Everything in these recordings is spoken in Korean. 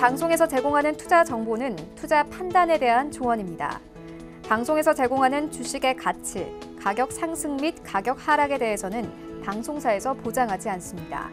방송에서 제공하는 투자 정보는 투자 판단에 대한 조언입니다. 방송에서 제공하는 주식의 가치, 가격 상승 및 가격 하락에 대해서는 방송사에서 보장하지 않습니다.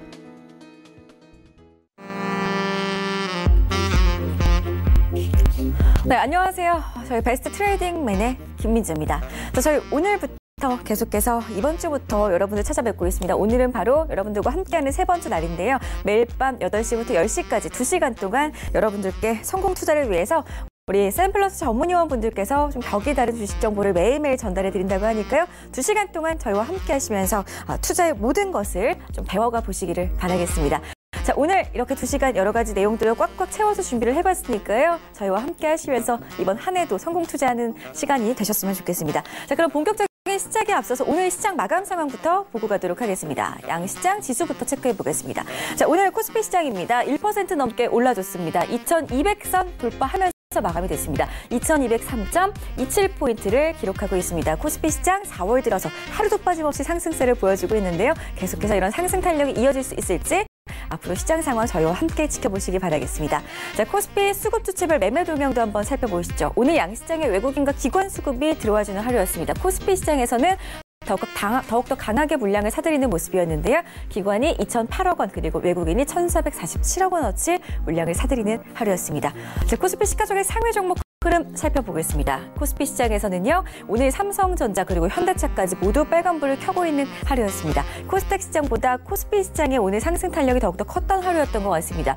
네, 안녕하세요. 저희 베스트 트레이딩맨의 김민주입니다. 저희 오늘부터 계속해서 이번 주부터 여러분들 찾아뵙고 있습니다. 오늘은 바로 여러분들과 함께하는 세 번째 날인데요. 매일 밤 8시부터 10시까지 2시간 동안 여러분들께 성공 투자를 위해서 우리 샘플러스 전문위원분들께서 좀 격이 다른 주식 정보를 매일매일 전달해 드린다고 하니까요. 2시간 동안 저희와 함께 하시면서 투자의 모든 것을 좀 배워가 보시기를 바라겠습니다. 자, 오늘 이렇게 2시간 여러 가지 내용들을 꽉꽉 채워서 준비를 해봤으니까요. 저희와 함께 하시면서 이번 한 해도 성공 투자하는 시간이 되셨으면 좋겠습니다. 자, 그럼 본격적인 시작에 앞서서 오늘 시장 마감 상황부터 보고 가도록 하겠습니다. 양시장 지수부터 체크해 보겠습니다. 자, 오늘 코스피 시장입니다. 1% 넘게 올라줬습니다. 2200선 돌파하면서 마감이 됐습니다. 2203.27포인트를 기록하고 있습니다. 코스피 시장 4월 들어서 하루도 빠짐없이 상승세를 보여주고 있는데요. 계속해서 이런 상승 탄력이 이어질 수 있을지 앞으로 시장 상황 저희와 함께 지켜보시기 바라겠습니다. 자, 코스피 수급 주체별 매매 동향도 한번 살펴보시죠. 오늘 양시장에 외국인과 기관 수급이 들어와주는 하루였습니다. 코스피 시장에서는 더욱더 강하게 물량을 사들이는 모습이었는데요. 기관이 2,008억 원 그리고 외국인이 1,447억 원어치 물량을 사들이는 하루였습니다. 자, 코스피 시가총액 상위 종목 흐름 살펴보겠습니다. 코스피 시장에서는요. 오늘 삼성전자 그리고 현대차까지 모두 빨간불을 켜고 있는 하루였습니다. 코스닥 시장보다 코스피 시장의 오늘 상승 탄력이 더욱더 컸던 하루였던 것 같습니다.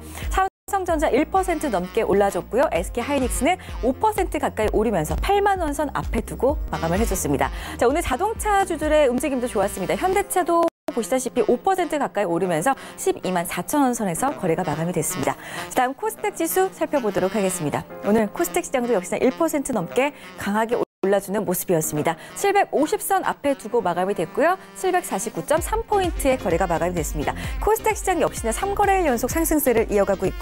삼성전자 1% 넘게 올라줬고요. SK하이닉스는 5% 가까이 오르면서 8만 원 선 앞에 두고 마감을 해줬습니다. 자, 오늘 자동차주들의 움직임도 좋았습니다. 현대차도 보시다시피 5% 가까이 오르면서 12만 4천 원 선에서 거래가 마감이 됐습니다. 다음 코스닥 지수 살펴보도록 하겠습니다. 오늘 코스닥 시장도 역시나 1% 넘게 강하게 올라주는 모습이었습니다. 750선 앞에 두고 마감이 됐고요. 749.3포인트의 거래가 마감이 됐습니다. 코스닥 시장 역시나 3거래일 연속 상승세를 이어가고 있고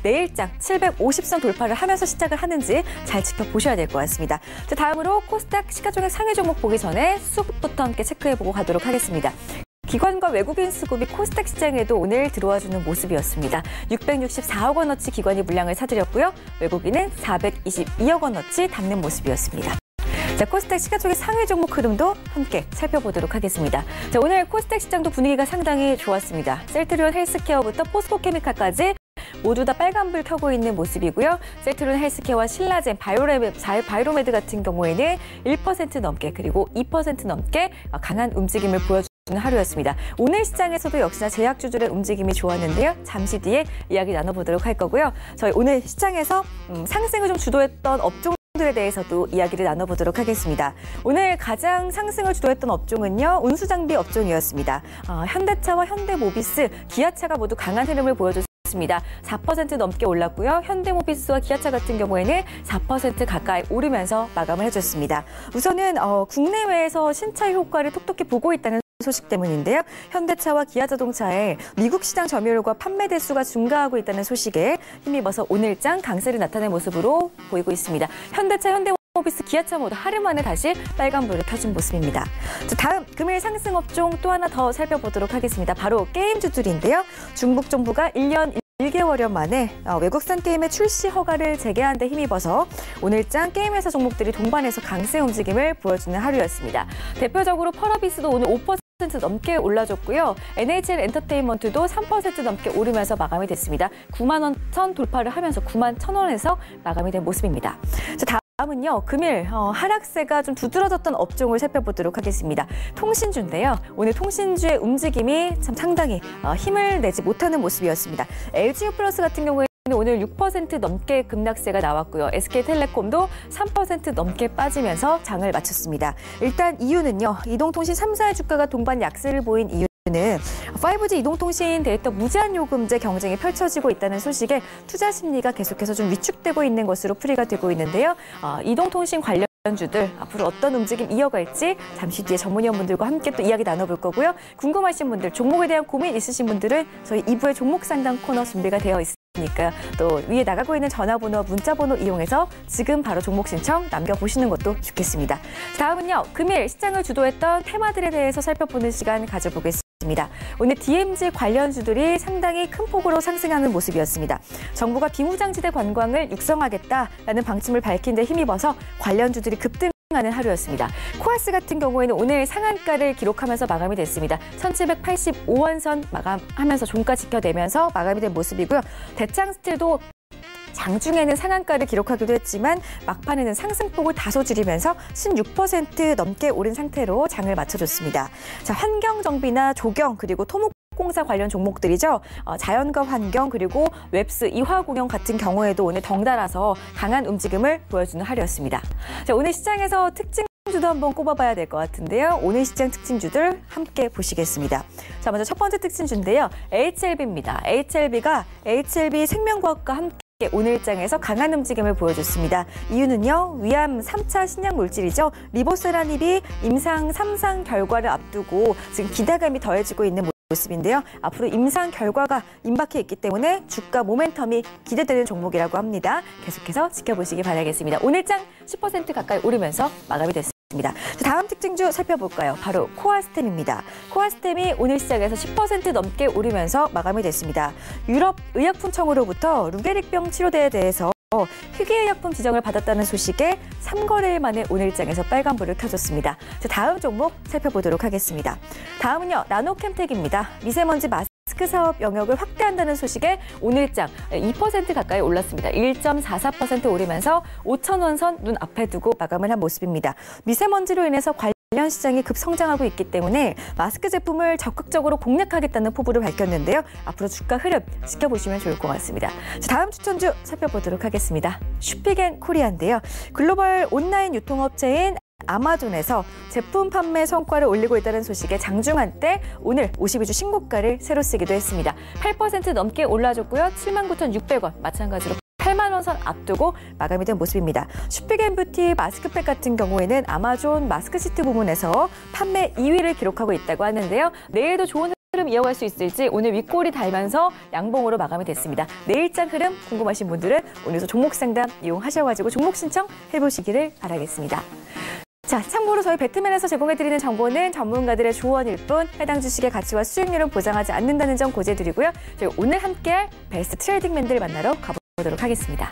내일장 750선 돌파를 하면서 시작을 하는지 잘 지켜보셔야 될 것 같습니다. 자, 다음으로 코스닥 시가총액 상위 종목 보기 전에 수급부터 함께 체크해보고 가도록 하겠습니다. 기관과 외국인 수급이 코스닥 시장에도 오늘 들어와주는 모습이었습니다. 664억 원어치 기관이 물량을 사들였고요. 외국인은 422억 원어치 담는 모습이었습니다. 자, 코스닥 시가총액 상위 종목 흐름도 함께 살펴보도록 하겠습니다. 자, 오늘 코스닥 시장도 분위기가 상당히 좋았습니다. 셀트리온 헬스케어부터 포스코케미칼까지 모두 다 빨간불 켜고 있는 모습이고요. 셀트리온 헬스케어와 신라젠, 바이로메드 같은 경우에는 1% 넘게 그리고 2% 넘게 강한 움직임을 보여주는 하루였습니다. 오늘 시장에서도 역시나 제약주들의 움직임이 좋았는데요. 잠시 뒤에 이야기 나눠보도록 할 거고요. 저희 오늘 시장에서 상승을 좀 주도했던 업종들에 대해서도 이야기를 나눠보도록 하겠습니다. 오늘 가장 상승을 주도했던 업종은요. 운수장비 업종이었습니다. 현대차와 현대모비스, 기아차가 모두 강한 흐름을 보여줬습니다. 4% 넘게 올랐고요. 현대모비스와 기아차 같은 경우에는 4% 가까이 오르면서 마감을 해줬습니다. 우선은 국내외에서 신차 효과를 톡톡히 보고 있다는 소식 때문인데요. 현대차와 기아자동차의 미국 시장 점유율과 판매 대수가 증가하고 있다는 소식에 힘입어서 오늘장 강세를 나타낸 모습으로 보이고 있습니다. 현대차, 현대모비스, 기아차 모두 하루 만에 다시 빨간불을 켜준 모습입니다. 자, 다음 금일 상승 업종 또 하나 더 살펴보도록 하겠습니다. 바로 게임주들인데요. 중국 정부가 1년 1개월여 만에 외국산 게임의 출시 허가를 재개한 데 힘입어서 오늘장 게임 회사 종목들이 동반해서 강세 움직임을 보여주는 하루였습니다. 대표적으로 펄어비스도 오늘 5% 넘게 올라줬고요. NHL 엔터테인먼트도 3% 넘게 오르면서 마감이 됐습니다. 9만 원 선 돌파를 하면서 9만 1,000원에서 마감이 된 모습입니다. 자, 다음은요. 금일 하락세가 좀 두드러졌던 업종을 살펴보도록 하겠습니다. 통신주인데요. 오늘 통신주의 움직임이 참 상당히 힘을 내지 못하는 모습이었습니다. LG유플러스 같은 경우에는 오늘 6% 넘게 급락세가 나왔고요. SK텔레콤도 3% 넘게 빠지면서 장을 마쳤습니다. 일단 이유는요. 이동통신 3사의 주가가 동반 약세를 보인 이유는 5G 이동통신 데이터 무제한 요금제 경쟁이 펼쳐지고 있다는 소식에 투자 심리가 계속해서 좀 위축되고 있는 것으로 풀이가 되고 있는데요. 이동통신 관련주들 앞으로 어떤 움직임 이어갈지 잠시 뒤에 전문위원분들과 함께 또 이야기 나눠볼 거고요. 궁금하신 분들, 종목에 대한 고민 있으신 분들은 저희 2부의 종목 상담 코너 준비가 되어 있습니다. 그러니까 또 위에 나가고 있는 전화번호, 문자번호 이용해서 지금 바로 종목 신청 남겨보시는 것도 좋겠습니다. 다음은요. 금일 시장을 주도했던 테마들에 대해서 살펴보는 시간 가져보겠습니다. 오늘 DMZ 관련주들이 상당히 큰 폭으로 상승하는 모습이었습니다. 정부가 비무장지대 관광을 육성하겠다라는 방침을 밝힌 데 힘입어서 관련주들이 급등하는 하루였습니다. 코아스 같은 경우에는 오늘 상한가를 기록하면서 마감이 됐습니다. 1785원선 마감하면서 종가 지켜내면서 마감이 된 모습이고요. 대창스틸도 장중에는 상한가를 기록하기도 했지만 막판에는 상승폭을 다소 줄이면서 16% 넘게 오른 상태로 장을 마쳐줬습니다. 자, 환경정비나 조경 그리고 토목공사 관련 종목들이죠. 자연과 환경 그리고 웹스, 이화공영 같은 경우에도 오늘 덩달아서 강한 움직임을 보여주는 하루였습니다. 자, 오늘 시장에서 특징주도 한번 꼽아봐야 될 것 같은데요. 오늘 시장 특징주들 함께 보시겠습니다. 자, 먼저 첫 번째 특징주인데요. HLB입니다. HLB 생명과학과 함께 오늘 장에서 강한 움직임을 보여줬습니다. 이유는요, 위암 3차 신약 물질이죠. 리보세라닙이 임상 3상 결과를 앞두고 지금 기대감이 더해지고 있는 모습인데요. 앞으로 임상 결과가 임박해 있기 때문에 주가 모멘텀이 기대되는 종목이라고 합니다. 계속해서 지켜보시기 바라겠습니다. 오늘 장 10% 가까이 오르면서 마감이 됐습니다. 다음 특징주 살펴볼까요? 바로 코아스템입니다. 코아스템이 오늘 시장에서 10% 넘게 오르면서 마감이 됐습니다. 유럽 의약품청으로부터 루게릭병 치료제에 대해서 희귀의약품 지정을 받았다는 소식에 3거래일 만에 오늘장에서 빨간불을 켜줬습니다. 다음 종목 살펴보도록 하겠습니다. 다음은요, 나노캠텍입니다. 미세먼지 마스크 사업 영역을 확대한다는 소식에 오늘장 2% 가까이 올랐습니다. 1.44% 오르면서 5,000원선 눈앞에 두고 마감을 한 모습입니다. 미세먼지로 인해서 관련 시장이 급성장하고 있기 때문에 마스크 제품을 적극적으로 공략하겠다는 포부를 밝혔는데요. 앞으로 주가 흐름 지켜보시면 좋을 것 같습니다. 다음 추천주 살펴보도록 하겠습니다. 슈피겐코리아인데요. 글로벌 온라인 유통업체인 아마존에서 제품 판매 성과를 올리고 있다는 소식에 장중한 때 오늘 52주 신고가를 새로 쓰기도 했습니다. 8% 넘게 올라줬고요. 79,600원 마찬가지로 8만 원 선 앞두고 마감이 된 모습입니다. 슈피겐뷰티 마스크팩 같은 경우에는 아마존 마스크 시트 부문에서 판매 2위를 기록하고 있다고 하는데요. 내일도 좋은 흐름 이어갈 수 있을지 오늘 윗골이 달면서 양봉으로 마감이 됐습니다. 내일장 흐름 궁금하신 분들은 오늘도 종목 상담 이용하셔가지고 종목 신청 해보시기를 바라겠습니다. 자, 참고로 저희 배트맨에서 제공해드리는 정보는 전문가들의 조언일 뿐 해당 주식의 가치와 수익률은 보장하지 않는다는 점 고지해드리고요. 저희 오늘 함께할 베스트 트레이딩맨들 만나러 가보도록 하겠습니다.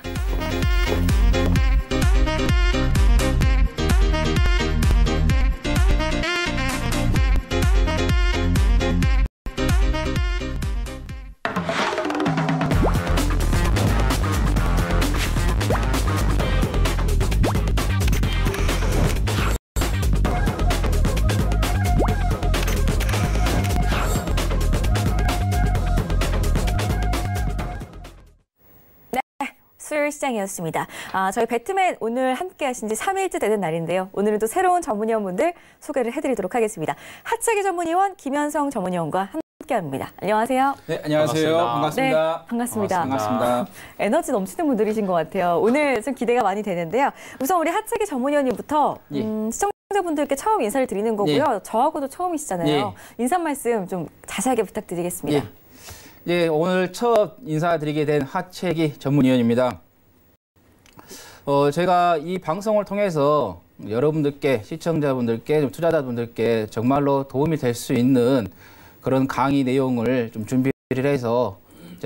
수요일 시장이었습니다. 저희 배트맨 오늘 함께 하신 지 3일째 되는 날인데요. 오늘은 또 새로운 전문위원분들 소개를 해드리도록 하겠습니다. 하차기 전문위원 김현성 전문위원과 함께합니다. 안녕하세요. 네, 안녕하세요. 반갑습니다. 네, 반갑습니다. 반갑습니다. 에너지 넘치는 분들이신 것 같아요. 오늘 좀 기대가 많이 되는데요. 우선 우리 하차기 전문위원님부터 시청자분들께 처음 인사를 드리는 거고요. 저하고도 처음이시잖아요. 인사 말씀 좀 자세하게 부탁드리겠습니다. 예, 오늘 첫 인사드리게 된 하채기 전문위원입니다. 제가 이 방송을 통해서 여러분들께, 시청자분들께, 투자자분들께 정말로 도움이 될 수 있는 그런 강의 내용을 좀 준비를 해서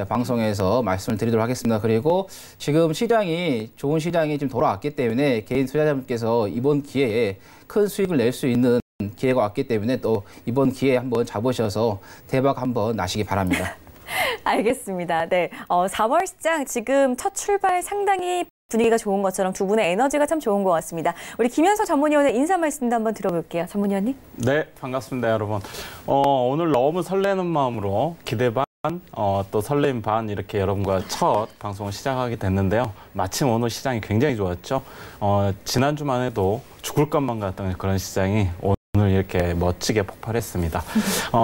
방송에서 말씀을 드리도록 하겠습니다. 그리고 지금 시장이, 좋은 시장이 지금 돌아왔기 때문에 개인 투자자분께서 이번 기회에 큰 수익을 낼 수 있는 기회가 왔기 때문에 또 이번 기회에 한번 잡으셔서 대박 한번 나시기 바랍니다. 알겠습니다. 네, 4월 시장 지금 첫 출발 상당히 분위기가 좋은 것처럼 두 분의 에너지가 참 좋은 것 같습니다. 우리 김현석 전문위원의 인사 말씀도 한번 들어볼게요. 전문위원님. 네, 반갑습니다, 여러분. 오늘 너무 설레는 마음으로 기대 반, 또 설렘 반 이렇게 여러분과 첫 방송을 시작하게 됐는데요. 마침 오늘 시장이 굉장히 좋았죠. 지난주만 해도 죽을 것만 같던 그런 시장이 오늘 이렇게 멋지게 폭발했습니다.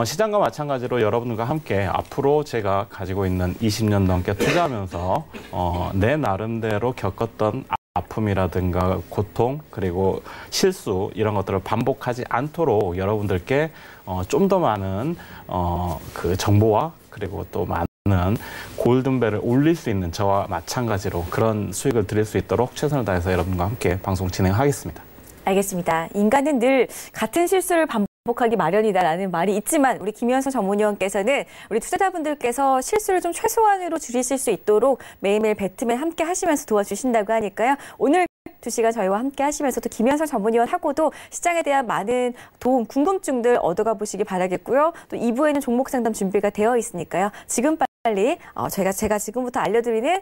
시장과 마찬가지로 여러분과 함께 앞으로 제가 가지고 있는 20년 넘게 투자하면서 내 나름대로 겪었던 아픔이라든가 고통 그리고 실수 이런 것들을 반복하지 않도록 여러분들께 좀 더 많은 그 정보와 그리고 또 많은 골든벨을 울릴 수 있는 저와 마찬가지로 그런 수익을 드릴 수 있도록 최선을 다해서 여러분과 함께 방송 진행하겠습니다. 알겠습니다. 인간은 늘 같은 실수를 반복하기 마련이다라는 말이 있지만 우리 김현성 전문위원께서는 우리 투자자분들께서 실수를 좀 최소한으로 줄이실 수 있도록 매일매일 배트맨 함께 하시면서 도와주신다고 하니까요. 오늘 2시간 저희와 함께 하시면서 또 김현성 전문위원하고도 시장에 대한 많은 도움, 궁금증들 얻어가 보시기 바라겠고요. 또 2부에는 종목 상담 준비가 되어 있으니까요. 지금 빨리 제가 지금부터 알려드리는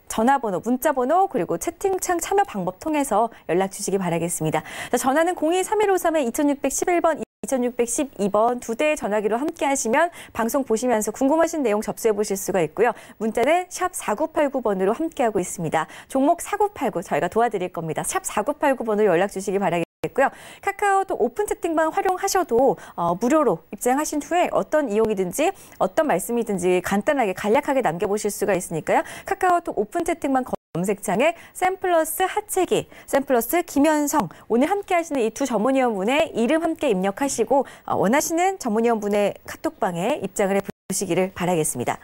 전화번호, 문자번호 그리고 채팅창 참여 방법 통해서 연락 주시기 바라겠습니다. 자, 전화는 02-3153-2611번 2612번 두 대의 전화기로 함께 하시면 방송 보시면서 궁금하신 내용 접수해 보실 수가 있고요. 문자는 샵 4989번으로 함께하고 있습니다. 종목 4989 저희가 도와드릴 겁니다. 샵 4989번으로 연락 주시기 바라겠고요. 카카오톡 오픈 채팅방 활용하셔도 무료로 입장하신 후에 어떤 이용이든지 어떤 말씀이든지 간단하게 간략하게 남겨보실 수가 있으니까요. 카카오톡 오픈 채팅방 검색창에 샘플러스 하채기, 샘플러스 김현성 오늘 함께 하시는 이 두 전문위원분의 이름 함께 입력하시고 원하시는 전문위원분의 카톡방에 입장을 해보시기를 바라겠습니다.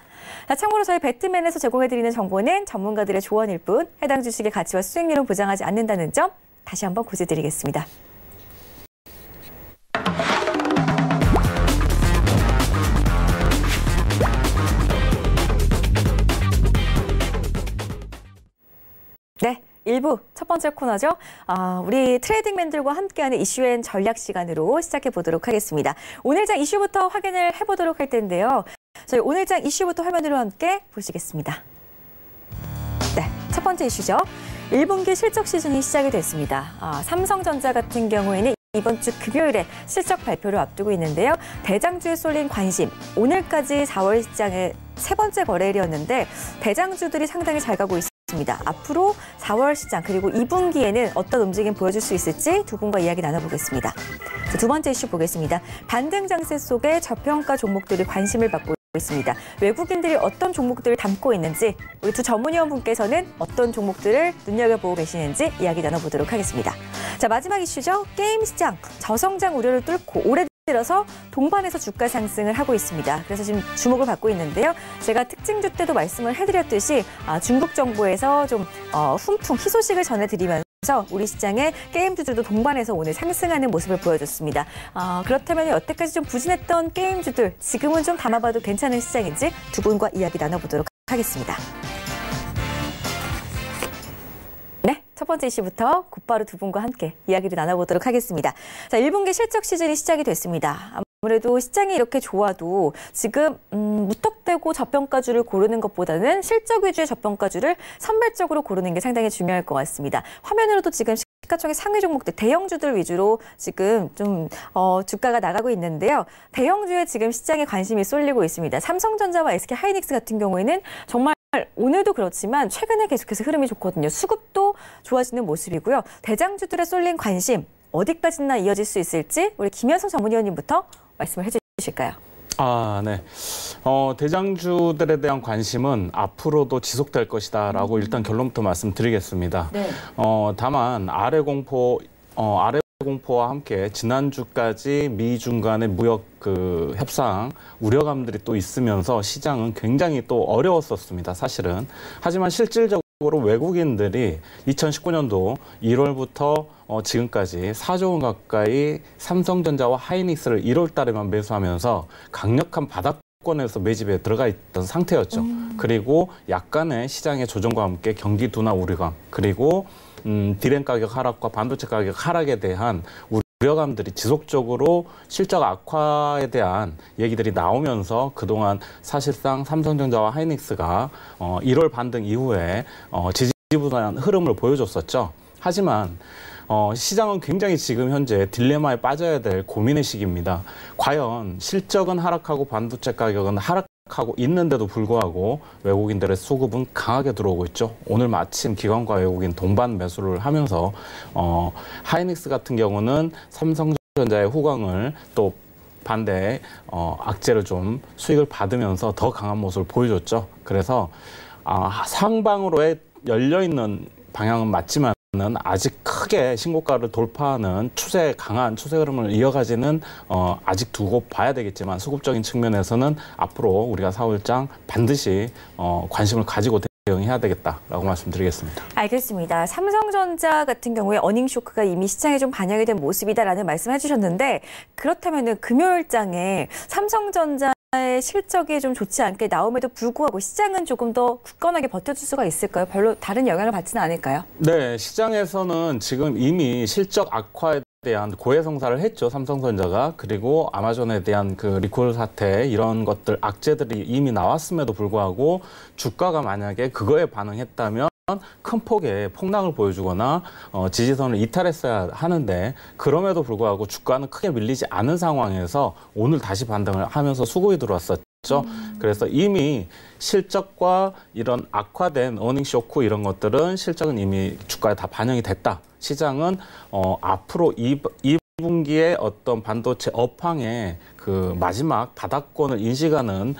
자, 참고로 저희 배트맨에서 제공해드리는 정보는 전문가들의 조언일 뿐 해당 주식의 가치와 수익률은 보장하지 않는다는 점 다시 한번 고지드리겠습니다. 네, 1부 첫 번째 코너죠. 우리 트레이딩맨들과 함께하는 이슈앤 전략 시간으로 시작해 보도록 하겠습니다. 오늘장 이슈부터 확인을 해보도록 할 텐데요. 저희 오늘장 이슈부터 화면으로 함께 보시겠습니다. 네, 첫 번째 이슈죠. 1분기 실적 시즌이 시작이 됐습니다. 삼성전자 같은 경우에는 이번 주 금요일에 실적 발표를 앞두고 있는데요. 대장주에 쏠린 관심, 오늘까지 4월 시장의 세 번째 거래일이었는데 대장주들이 상당히 잘 가고 있습니다. 앞으로 4월 시장 그리고 2분기에는 어떤 움직임 보여줄 수 있을지 두 분과 이야기 나눠보겠습니다. 두 번째 이슈 보겠습니다. 반등 장세 속에 저평가 종목들이 관심을 받고 있습니다. 외국인들이 어떤 종목들을 담고 있는지 우리 두 전문위원분께서는 어떤 종목들을 눈여겨보고 계시는지 이야기 나눠보도록 하겠습니다. 자, 마지막 이슈죠. 게임 시장 저성장 우려를 뚫고 올해 들어서 동반해서 주가 상승을 하고 있습니다. 그래서 지금 주목을 받고 있는데요. 제가 특징주 때도 말씀을 해드렸듯이 중국 정부에서 좀 희소식을 전해드리면서 우리 시장의 게임주들도 동반해서 오늘 상승하는 모습을 보여줬습니다. 그렇다면 여태까지 좀 부진했던 게임주들 지금은 좀 담아봐도 괜찮은 시장인지 두 분과 이야기 나눠보도록 하겠습니다. 네, 첫 번째 이슈부터 곧바로 두 분과 함께 이야기를 나눠보도록 하겠습니다. 자, 1분기 실적 시즌이 시작이 됐습니다. 아무래도 시장이 이렇게 좋아도 지금 무턱대고 저평가주를 고르는 것보다는 실적 위주의 저평가주를 선별적으로 고르는 게 상당히 중요할 것 같습니다. 화면으로도 지금 시가총액 상위 종목들 대형주들 위주로 지금 좀 주가가 나가고 있는데요. 대형주에 지금 시장에 관심이 쏠리고 있습니다. 삼성전자와 SK하이닉스 같은 경우에는 정말 오늘도 그렇지만 최근에 계속해서 흐름이 좋거든요. 수급도 좋아지는 모습이고요. 대장주들에 쏠린 관심 어디까지나 이어질 수 있을지 우리 김현성 전문위원님부터 말씀을 해주실까요? 네. 대장주들에 대한 관심은 앞으로도 지속될 것이다라고 일단 결론부터 말씀드리겠습니다. 네. 다만 아래 공포와 함께 지난주까지 미중 간의 무역 협상 우려감들이 또 있으면서 시장은 굉장히 또 어려웠었습니다. 사실은. 하지만 실질적으로 외국인들이 2019년도 1월부터 지금까지 4조 원 가까이 삼성전자와 하이닉스를 1월 달에만 매수하면서 강력한 바닥권에서 매집에 들어가 있던 상태였죠. 그리고 약간의 시장의 조정과 함께 경기 둔화 우려감 그리고 디램 가격 하락과 반도체 가격 하락에 대한 우려감들이 지속적으로 실적 악화에 대한 얘기들이 나오면서 그동안 사실상 삼성전자와 하이닉스가 1월 반등 이후에 지지부진한 흐름을 보여줬었죠. 하지만 시장은 굉장히 지금 현재 딜레마에 빠져야 될 고민의 시기입니다. 과연 실적은 하락하고 반도체 가격은 하락하고 있는데도 불구하고 외국인들의 수급은 강하게 들어오고 있죠. 오늘 마침 기관과 외국인 동반 매수를 하면서 하이닉스 같은 경우는 삼성전자의 후광을 또 반대 악재를 좀 수익을 받으면서 더 강한 모습을 보여줬죠. 그래서 상방으로의 열려있는 방향은 맞지만 아직 크게 신고가를 돌파하는 강한 추세 흐름을 이어가지는 아직 두고 봐야 되겠지만 수급적인 측면에서는 앞으로 우리가 4월장 반드시 관심을 가지고 대응해야 되겠다라고 말씀드리겠습니다. 알겠습니다. 삼성전자 같은 경우에 어닝 쇼크가 이미 시장에 좀 반영이 된 모습이다라는 말씀을 해주셨는데 그렇다면은 금요일장에 삼성전자의 실적이 좀 좋지 않게 나옴에도 불구하고 시장은 조금 더 굳건하게 버텨줄 수가 있을까요? 별로 다른 영향을 받지는 않을까요? 네, 시장에서는 지금 이미 실적 악화에 대한 고해성사를 했죠, 삼성전자가. 그리고 아마존에 대한 그 리콜 사태 이런 것들 악재들이 이미 나왔음에도 불구하고 주가가 만약에 그거에 반응했다면 큰 폭의 폭락을 보여주거나 지지선을 이탈했어야 하는데 그럼에도 불구하고 주가는 크게 밀리지 않은 상황에서 오늘 다시 반등을 하면서 수급이 들어왔었죠. 그래서 이미 실적과 이런 악화된 어닝 쇼크 이런 것들은 실적은 이미 주가에 다 반영이 됐다. 시장은 앞으로 2분기에 어떤 반도체 업황의 그 마지막 바닥권을 인식하는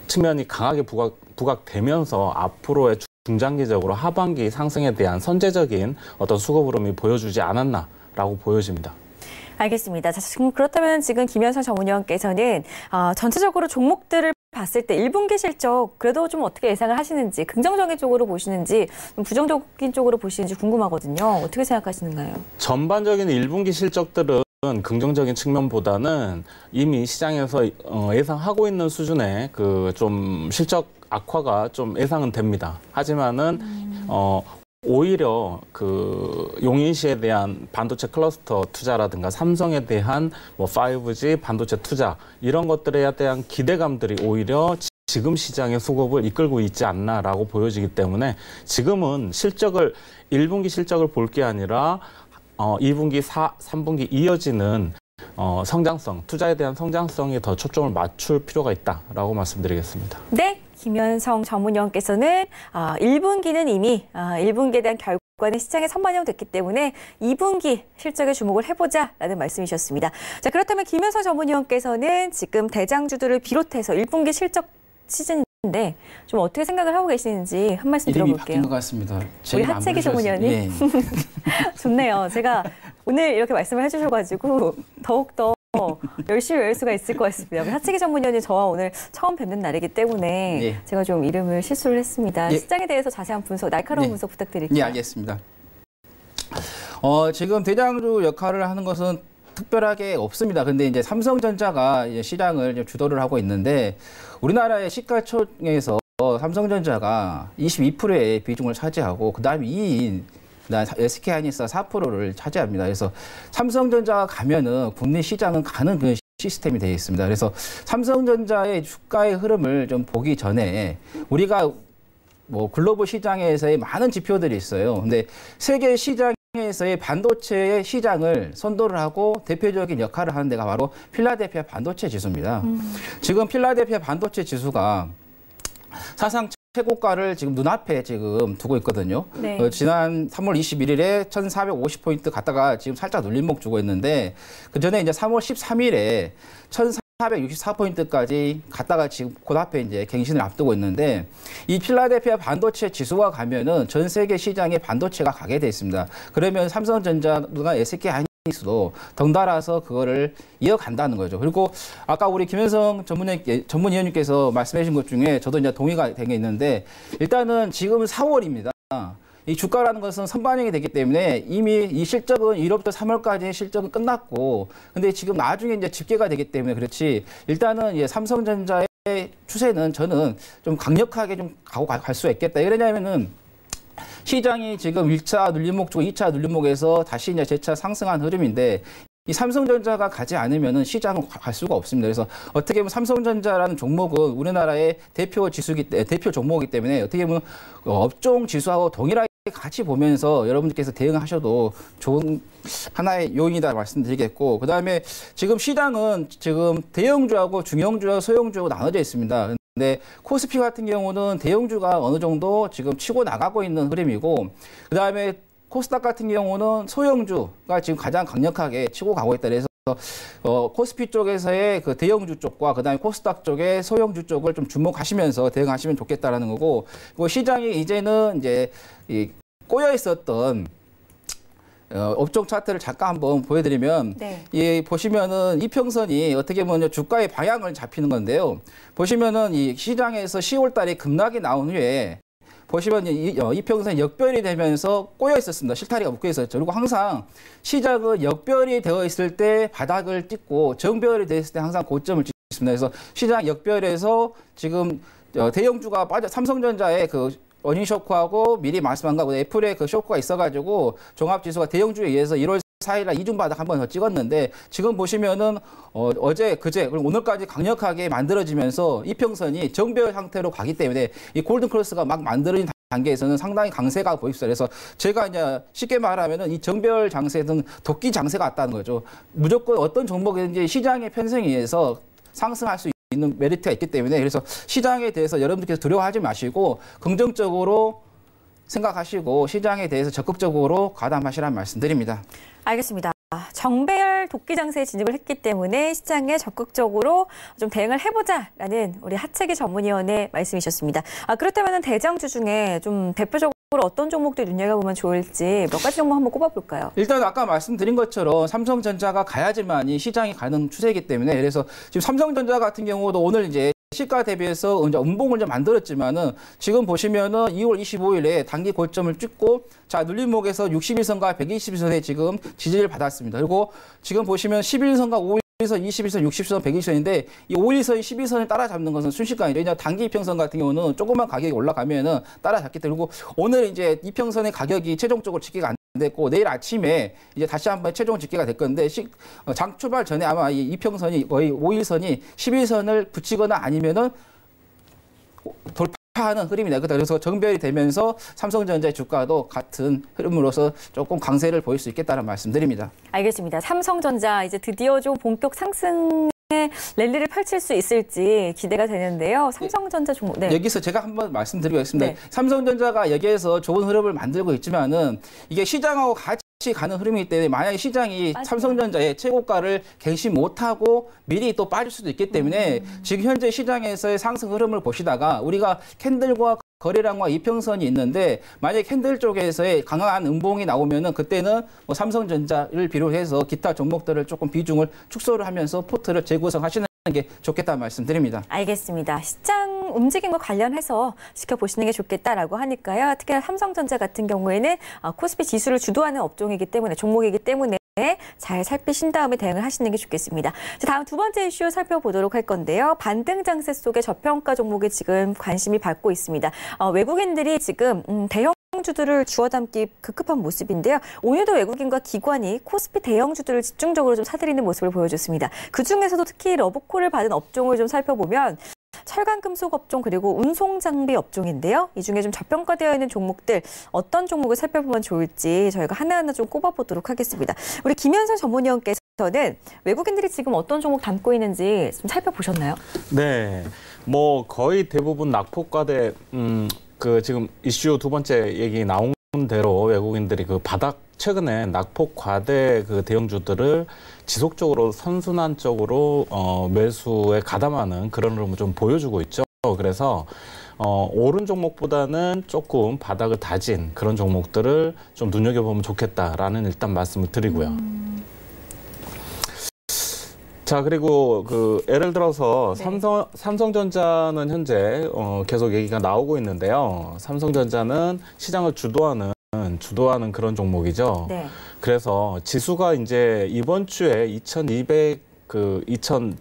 측면이 강하게 부각되면서 앞으로의 중장기적으로 하반기 상승에 대한 선제적인 어떤 수급 흐름이 보여주지 않았나라고 보여집니다. 알겠습니다. 자, 그렇다면 지금 김현선 전문위원께서는 전체적으로 종목들을 봤을 때 1분기 실적 그래도 좀 어떻게 예상을 하시는지 긍정적인 쪽으로 보시는지 부정적인 쪽으로 보시는지 궁금하거든요. 어떻게 생각하시는가요? 전반적인 1분기 실적들은 긍정적인 측면보다는 이미 시장에서 예상하고 있는 수준의 그 좀 실적 악화가 좀 예상은 됩니다. 하지만은 오히려 그 용인시에 대한 반도체 클러스터 투자라든가 삼성에 대한 뭐 5G 반도체 투자 이런 것들에 대한 기대감들이 오히려 지금 시장의 수급을 이끌고 있지 않나라고 보여지기 때문에 지금은 1분기 실적을 볼 게 아니라 2분기, 3분기 이어지는 성장성, 투자에 대한 성장성에 더 초점을 맞출 필요가 있다라고 말씀드리겠습니다. 네. 김현성 전문위원께서는 1분기는 이미 1분기에 대한 결과는 시장에 선반영됐기 때문에 2분기 실적에 주목을 해보자라는 말씀이셨습니다. 자, 그렇다면 김현성 전문위원께서는 지금 대장주들을 비롯해서 1분기 실적 시즌인데 좀 어떻게 생각을 하고 계시는지 한 말씀 이름이 들어볼게요. 바뀐 것 같습니다. 우리 하채기 전문위원님. 예. 좋네요. 제가 오늘 이렇게 말씀을 해주셔가지고 더욱더 열심히 외울 수가 있을 것 같습니다. 하채기 전문위원님 저와 오늘 처음 뵙는 날이기 때문에 예. 제가 좀 이름을 실수를 했습니다. 예. 시장에 대해서 자세한 분석, 날카로운 예. 분석 부탁드릴게요. 예, 알겠습니다. 지금 대장주 역할을 하는 것은 특별하게 없습니다. 근데 이제 삼성전자가 이제 시장을 좀 주도를 하고 있는데 우리나라의 시가총액에서 삼성전자가 22%의 비중을 차지하고 그다음에 2인 SK하이닉스가 4%를 차지합니다. 그래서 삼성전자가 가면은 국내 시장은 가는 그 시스템이 되어 있습니다. 그래서 삼성전자의 주가의 흐름을 좀 보기 전에 우리가 뭐 글로벌 시장에서의 많은 지표들이 있어요. 근데 세계 시장에서의 반도체의 시장을 선도를 하고 대표적인 역할을 하는 데가 바로 필라델피아 반도체 지수입니다. 지금 필라델피아 반도체 지수가 사상 최고가를 지금 눈앞에 지금 두고 있거든요. 네. 지난 3월 21일에 1,450포인트 갔다가 지금 살짝 눌림목 주고 있는데 그 전에 이제 3월 13일에 1,464포인트까지 갔다가 지금 그 앞에 이제 갱신을 앞두고 있는데 이 필라델피아 반도체 지수가 가면은 전 세계 시장에 반도체가 가게 돼 있습니다. 그러면 삼성전자나 SK하이닉스도 덩달아서 그거를 이어간다는 거죠. 그리고 아까 우리 김현성 전문위원님께서 말씀해 주신 것 중에 저도 이제 동의가 된 게 있는데 일단은 지금 4월입니다. 이 주가라는 것은 선반영이 되기 때문에 이미 이 실적은 1월부터 3월까지 실적은 끝났고 근데 지금 나중에 이제 집계가 되기 때문에 그렇지 일단은 이제 삼성전자의 추세는 저는 좀 강력하게 좀 갈 수 있겠다. 왜냐하면은 시장이 지금 1차 눌림목 주고 2차 눌림목에서 다시 이제 재차 상승한 흐름인데 이 삼성전자가 가지 않으면은 시장은 갈 수가 없습니다. 그래서 어떻게 보면 삼성전자라는 종목은 우리나라의 대표 종목이기 때문에 어떻게 보면 업종 지수하고 동일하게 같이 보면서 여러분들께서 대응하셔도 좋은 하나의 요인이다 말씀드리겠고 그다음에 지금 시장은 지금 대형주하고 중형주하고 소형주하고 나눠져 있습니다. 근데 코스피 같은 경우는 대형주가 어느 정도 지금 치고 나가고 있는 흐름이고 그다음에 코스닥 같은 경우는 소형주가 지금 가장 강력하게 치고 가고 있다. 그래서 코스피 쪽에서의 그 대형주 쪽과 그다음에 코스닥 쪽의 소형주 쪽을 좀 주목하시면서 대응하시면 좋겠다라는 거고, 시장이 이제는 이제 꼬여 있었던 업종 차트를 잠깐 한번 보여드리면 네. 이 보시면은 이평선이 어떻게 보면 주가의 방향을 잡히는 건데요. 보시면은 이 시장에서 10월 달에 급락이 나온 후에 보시면 이평선이 역별이 되면서 꼬여 있었습니다. 실타리가 묶여 있었죠. 그리고 항상 시장은 역별이 되어 있을 때 바닥을 찍고 정별이 되어 있을 때 항상 고점을 찍습니다. 그래서 시장 역별에서 지금 대형주가 빠져 삼성전자의 그 어닝 쇼크하고 미리 말씀한 거하고 애플의 그 쇼크가 있어가지고 종합지수가 대형주에 의해서 1월 4일날 이중 바닥 한 번 더 찍었는데 지금 보시면은 어제 그제 그리고 오늘까지 강력하게 만들어지면서 이평선이 정별 상태로 가기 때문에 이 골든 크로스가 막 만들어진 단계에서는 상당히 강세가 보입니다. 그래서 제가 이제 쉽게 말하면은 이 정별 장세는 도끼 장세가 왔다는 거죠. 무조건 어떤 종목이든지 시장의 편성에 의해서 상승할 수 있는 메리트가 있기 때문에 그래서 시장에 대해서 여러분들께서 두려워하지 마시고 긍정적으로 생각하시고 시장에 대해서 적극적으로 가담하시라는 말씀드립니다. 알겠습니다. 정배열 도끼 장세에 진입을 했기 때문에 시장에 적극적으로 좀 대응을 해보자라는 우리 하채기 전문위원의 말씀이셨습니다. 그렇다면 대장주 중에 좀 대표적으로 어떤 종목들 눈여겨보면 좋을지 몇 가지 종목 한번 꼽아볼까요? 일단 아까 말씀드린 것처럼 삼성전자가 가야지만이 시장이 가는 추세이기 때문에 그래서 지금 삼성전자 같은 경우도 오늘 이제 시가 대비해서 이제 음봉을 좀 만들었지만은 지금 보시면은 2월 25일에 단기 고점을 찍고 자 눌림목에서 61선과 120선에 지금 지지를 받았습니다. 그리고 지금 보시면 11선과 5일선, 21선, 60선, 120선인데 이 5일선, 12선을 따라잡는 것은 순식간이죠. 왜냐하면 단기 이평선 같은 경우는 조금만 가격이 올라가면은 따라잡기 때문에 그리고 오늘 이제 이평선의 가격이 최종적으로 집계가 안 됐고 내일 아침에 이제 다시 한번 최종 집계가 될 건데 장 출발 전에 아마 이 이평선이 거의 5일선이 11선을 붙이거나 아니면은 돌파하는 흐름이 나거든요. 그래서 정별이 되면서 삼성전자의 주가도 같은 흐름으로서 조금 강세를 보일 수 있겠다는 말씀드립니다. 알겠습니다. 삼성전자 이제 드디어 좀 본격 상승 랠리를 펼칠 수 있을지 기대가 되는데요. 삼성전자 종목. 네. 여기서 제가 한번 말씀드리겠습니다. 네. 삼성전자가 여기에서 좋은 흐름을 만들고 있지만은 이게 시장하고 같이 가는 흐름이기 때문에 만약에 시장이 맞아요. 삼성전자의 최고가를 갱신 못하고 미리 또 빠질 수도 있기 때문에 지금 현재 시장에서의 상승 흐름을 보시다가 우리가 캔들과 거래량과 이평선이 있는데 만약에 캔들 쪽에서의 강한 음봉이 나오면은 그때는 뭐 삼성전자를 비롯해서 기타 종목들을 조금 비중을 축소를 하면서 포트를 재구성하시는 게 좋겠다는 말씀드립니다. 알겠습니다. 시장 움직임과 관련해서 지켜보시는 게 좋겠다라고 하니까요. 특히나 삼성전자 같은 경우에는 코스피 지수를 주도하는 업종이기 때문에 종목이기 때문에 잘 살피신 다음에 대응을 하시는 게 좋겠습니다. 자, 다음 두 번째 이슈 살펴보도록 할 건데요. 반등 장세 속에 저평가 종목에 지금 관심이 받고 있습니다. 외국인들이 지금 대형주들을 주워담기 급급한 모습인데요. 오늘도 외국인과 기관이 코스피 대형주들을 집중적으로 좀 사들이는 모습을 보여줬습니다. 그중에서도 특히 러브콜을 받은 업종을 좀 살펴보면 철강 금속 업종 그리고 운송 장비 업종인데요. 이 중에 좀 저평가되어 있는 종목들 어떤 종목을 살펴보면 좋을지 저희가 하나하나 좀 꼽아보도록 하겠습니다. 우리 김현선 전문위원께서는 외국인들이 지금 어떤 종목 담고 있는지 좀 살펴보셨나요? 네, 뭐 거의 대부분 낙폭과대 그 지금 이슈 두 번째 얘기 나온 대로 외국인들이 그 바닥 최근에 낙폭 과대 그 대형주들을 지속적으로 선순환적으로 매수에 가담하는 그런 흐름을 좀 보여주고 있죠. 그래서 오른 종목보다는 조금 바닥을 다진 그런 종목들을 좀 눈여겨보면 좋겠다라는 일단 말씀을 드리고요. 자, 그리고 그 예를 들어서 네. 삼성전자는 현재 계속 얘기가 나오고 있는데요. 삼성전자는 시장을 주도하는 그런 종목이죠. 네. 그래서 지수가 이제 이번 주에 2200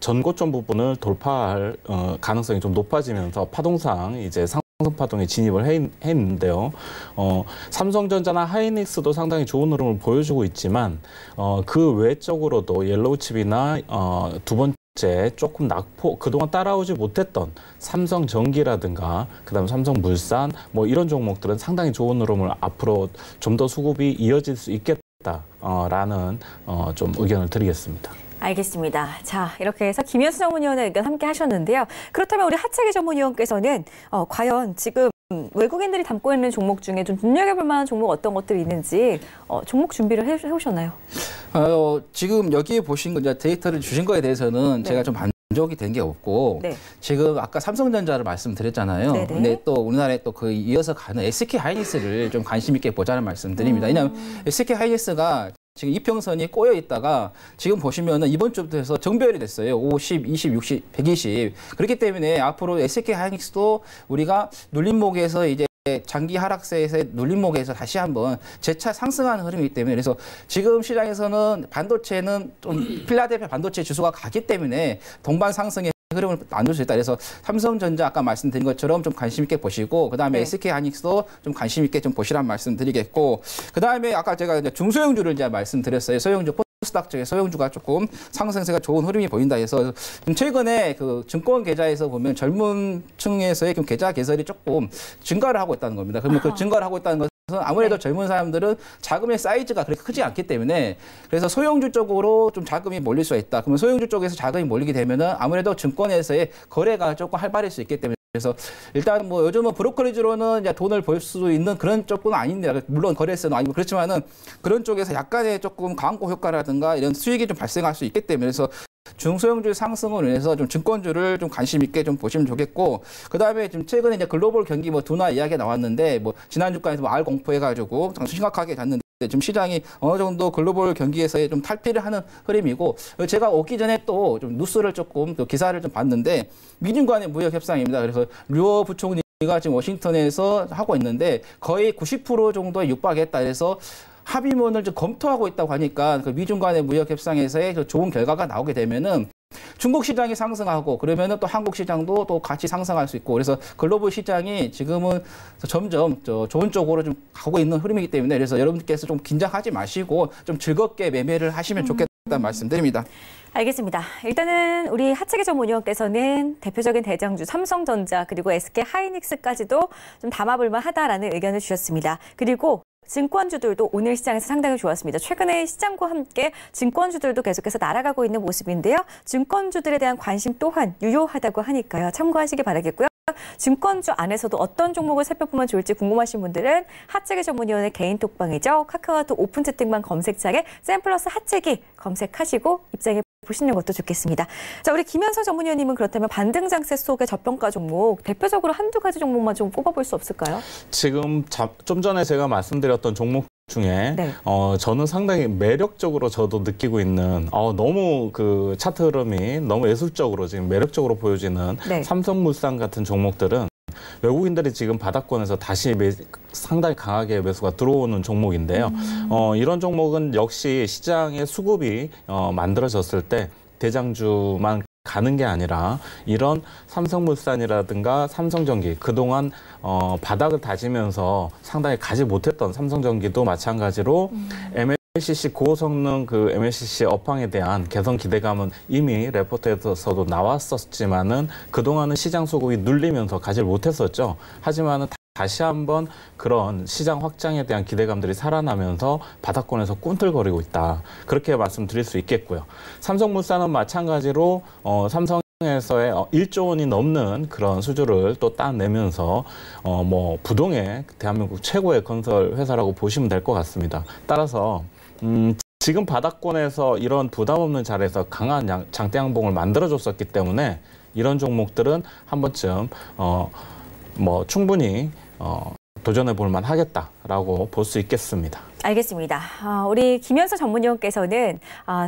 전고점 부분을 돌파할 가능성이 좀 높아지면서 파동상 이제 상승 파동에 진입을 했는데요. 삼성전자나 하이닉스도 상당히 좋은 흐름을 보여주고 있지만 그 외적으로도 옐로우칩이나 두 번째 조금 그동안 따라오지 못했던 삼성전기라든가 그다음에 삼성물산 뭐 이런 종목들은 상당히 좋은 흐름을 앞으로 좀 더 수급이 이어질 수 있겠다라는 좀 의견을 드리겠습니다. 알겠습니다. 자, 이렇게 해서 김현수 전문위원의 의견 함께 하셨는데요. 그렇다면 우리 하채기 전문위원께서는 과연 지금 외국인들이 담고 있는 종목 중에 좀 눈여겨볼 만한 종목 어떤 것들이 있는지 종목 준비를 해오셨나요? 지금 여기에 보신 거, 데이터를 주신 거에 대해서는 네. 제가 좀 만족이 된 게 없고 네. 지금 아까 삼성전자를 말씀드렸잖아요. 네네. 근데 또 우리나라에 또 그 이어서 가는 SK 하이닉스를 좀 관심 있게 보자는 말씀드립니다. 왜냐하면 SK 하이닉스가 지금 이평선이 꼬여 있다가 지금 보시면은 이번 주부터 해서 정배열이 됐어요. 50, 20, 60, 120. 그렇기 때문에 앞으로 SK 하이닉스도 우리가 눌림목에서 이제 장기 하락세에서의 눌림목에서 다시 한번 재차 상승하는 흐름이기 때문에 그래서 지금 시장에서는 반도체는 좀 필라델피아 반도체 지수가 가기 때문에 동반 상승의 흐름을 나눌 수 있다. 그래서 삼성전자 아까 말씀드린 것처럼 좀 관심 있게 보시고 그다음에 네. SK 하이닉스도 좀 관심 있게 좀 보시란 말씀드리겠고 그다음에 아까 제가 이제 중소형주를 이제 말씀드렸어요. 소형주 코스닥 쪽에 소형주가 조금 상승세가 좋은 흐름이 보인다 해서 최근에 그 증권 계좌에서 보면 젊은 층에서의 계좌 개설이 조금 증가를 하고 있다는 겁니다. 그러면 그 증가를 하고 있다는 것은 아무래도 젊은 사람들은 자금의 사이즈가 그렇게 크지 않기 때문에 그래서 소형주 쪽으로 좀 자금이 몰릴 수가 있다. 그러면 소형주 쪽에서 자금이 몰리게 되면은 아무래도 증권에서의 거래가 조금 활발할 수 있기 때문에 그래서 일단 뭐 요즘은 브로커리지로는 이제 돈을 벌 수 있는 그런 쪽은 아닌데 물론 거래세는 아니고 그렇지만은 그런 쪽에서 약간의 조금 광고 효과라든가 이런 수익이 좀 발생할 수 있기 때문에 그래서 중소형주 상승을 위해서 좀 증권주를 좀 관심 있게 좀 보시면 좋겠고 그다음에 지금 최근에 이제 글로벌 경기 뭐 둔화 이야기가 나왔는데 뭐 지난 주간에서 뭐 R 공포해가지고 심각하게 갔는데 지금 시장이 어느 정도 글로벌 경기에서의 좀 탈피를 하는 흐름이고 제가 오기 전에 또 좀 뉴스를 조금 또 기사를 좀 봤는데 미중 간의 무역 협상입니다. 그래서 류어 부총리가 지금 워싱턴에서 하고 있는데 거의 90% 정도에 육박했다. 그래서 합의문을 좀 검토하고 있다고 하니까 그 미중 간의 무역 협상에서의 그 좋은 결과가 나오게 되면은 중국 시장이 상승하고 그러면은 또 한국 시장도 또 같이 상승할 수 있고 그래서 글로벌 시장이 지금은 점점 좋은 쪽으로 좀 가고 있는 흐름이기 때문에 그래서 여러분들께서 좀 긴장하지 마시고 좀 즐겁게 매매를 하시면 좋겠다는 말씀드립니다. 알겠습니다. 일단은 우리 하채기 전문위원께서는 대표적인 대장주 삼성전자 그리고 SK 하이닉스까지도 좀 담아볼 만하다라는 의견을 주셨습니다. 그리고 증권주들도 오늘 시장에서 상당히 좋았습니다. 최근에 시장과 함께 증권주들도 계속해서 날아가고 있는 모습인데요. 증권주들에 대한 관심 또한 유효하다고 하니까요. 참고하시기 바라겠고요. 증권주 안에서도 어떤 종목을 살펴보면 좋을지 궁금하신 분들은 하채기 전문위원의 개인 톡방이죠. 카카오톡 오픈 채팅방 검색창에 샘플러스 하채기 검색하시고 입장해 보시는 것도 좋겠습니다. 자, 우리 김현서 전문위원님은 그렇다면 반등 장세 속의 저평가 종목 대표적으로 한두 가지 종목만 좀 꼽아볼 수 없을까요? 지금 좀 전에 제가 말씀드렸던 종목 중에 네. 저는 상당히 매력적으로 저도 느끼고 있는 너무 그 차트 흐름이 너무 예술적으로 지금 매력적으로 보여지는 네. 삼성물산 같은 종목들은 외국인들이 지금 바닥권에서 다시 상당히 강하게 매수가 들어오는 종목인데요. 이런 종목은 역시 시장의 수급이 만들어졌을 때 대장주만 가는 게 아니라 이런 삼성물산이라든가 삼성전기 그동안 바닥을 다지면서 상당히 가지 못했던 삼성전기도 마찬가지로 MLCC 고성능 그 MLCC 업황에 대한 개선 기대감은 이미 레포트에서도 나왔었지만은 그동안은 시장 수급이 눌리면서 가지 못했었죠. 하지만은 다시 한번 그런 시장 확장에 대한 기대감들이 살아나면서 바닥권에서 꿈틀거리고 있다. 그렇게 말씀드릴 수 있겠고요. 삼성물산은 마찬가지로 삼성에서의 1조 원이 넘는 그런 수주를 또 따내면서 뭐 부동의 대한민국 최고의 건설 회사라고 보시면 될 것 같습니다. 따라서 지금 바닥권에서 이런 부담 없는 자리에서 강한 장대 양봉을 만들어줬었기 때문에 이런 종목들은 한 번쯤 뭐 충분히 도전해 볼 만하겠다라고 볼 수 있겠습니다. 알겠습니다. 우리 김현서 전문위원께서는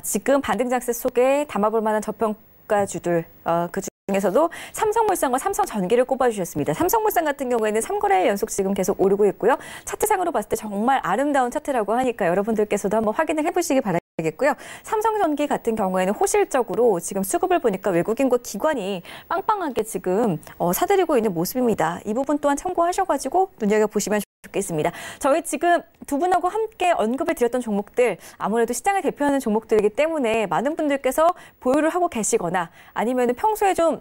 지금 반등 장세 속에 담아볼 만한 저평가주들 그 중에서도 삼성물산과 삼성전기를 꼽아주셨습니다. 삼성물산 같은 경우에는 3거래일 연속 지금 계속 오르고 있고요. 차트상으로 봤을 때 정말 아름다운 차트라고 하니까 여러분들께서도 한번 확인을 해보시기 바라겠고요. 삼성전기 같은 경우에는 호실적으로 지금 수급을 보니까 외국인과 기관이 빵빵하게 지금 사들이고 있는 모습입니다. 이 부분 또한 참고하셔가지고 눈여겨보시면 좋겠습니다. 저희 지금 두 분하고 함께 언급을 드렸던 종목들 아무래도 시장을 대표하는 종목들이기 때문에 많은 분들께서 보유를 하고 계시거나 아니면 평소에 좀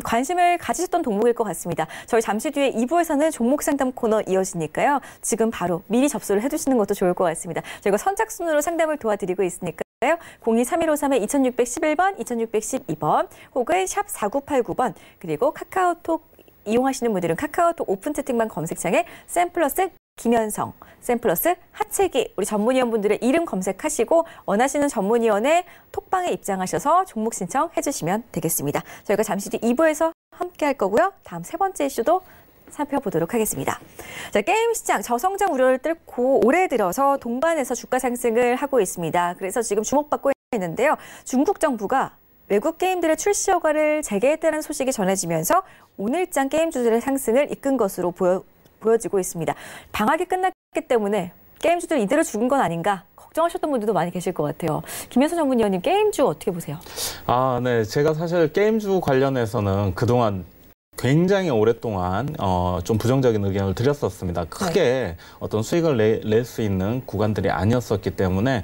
관심을 가지셨던 종목일 것 같습니다. 저희 잠시 뒤에 2부에서는 종목 상담 코너 이어지니까요. 지금 바로 미리 접수를 해두시는 것도 좋을 것 같습니다. 저희가 선착순으로 상담을 도와드리고 있으니까요. 023153-2611번, 2612번 혹은 샵 4989번 그리고 카카오톡 이용하시는 분들은 카카오톡 오픈 채팅방 검색창에 샘플러스 김현성, 샘플러스, 하채기 우리 전문위원분들의 이름 검색하시고 원하시는 전문위원의 톡방에 입장하셔서 종목 신청해 주시면 되겠습니다. 저희가 잠시 뒤 2부에서 함께 할 거고요. 다음 세 번째 이슈도 살펴보도록 하겠습니다. 자, 게임 시장 저성장 우려를 뚫고 올해 들어서 동반해서 주가 상승을 하고 있습니다. 그래서 지금 주목받고 있는데요. 중국 정부가 외국 게임들의 출시 허가를 재개했다는 소식이 전해지면서 오늘장 게임주들의 상승을 이끈 것으로 보여지고 있습니다. 방학이 끝났기 때문에 게임주들 이대로 죽은 건 아닌가 걱정하셨던 분들도 많이 계실 것 같아요. 김현수 전문위원님, 게임주 어떻게 보세요? 네. 제가 사실 게임주 관련해서는 그동안 굉장히 오랫동안 좀 부정적인 의견을 드렸었습니다. 크게 어떤 수익을 낼 수 있는 구간들이 아니었었기 때문에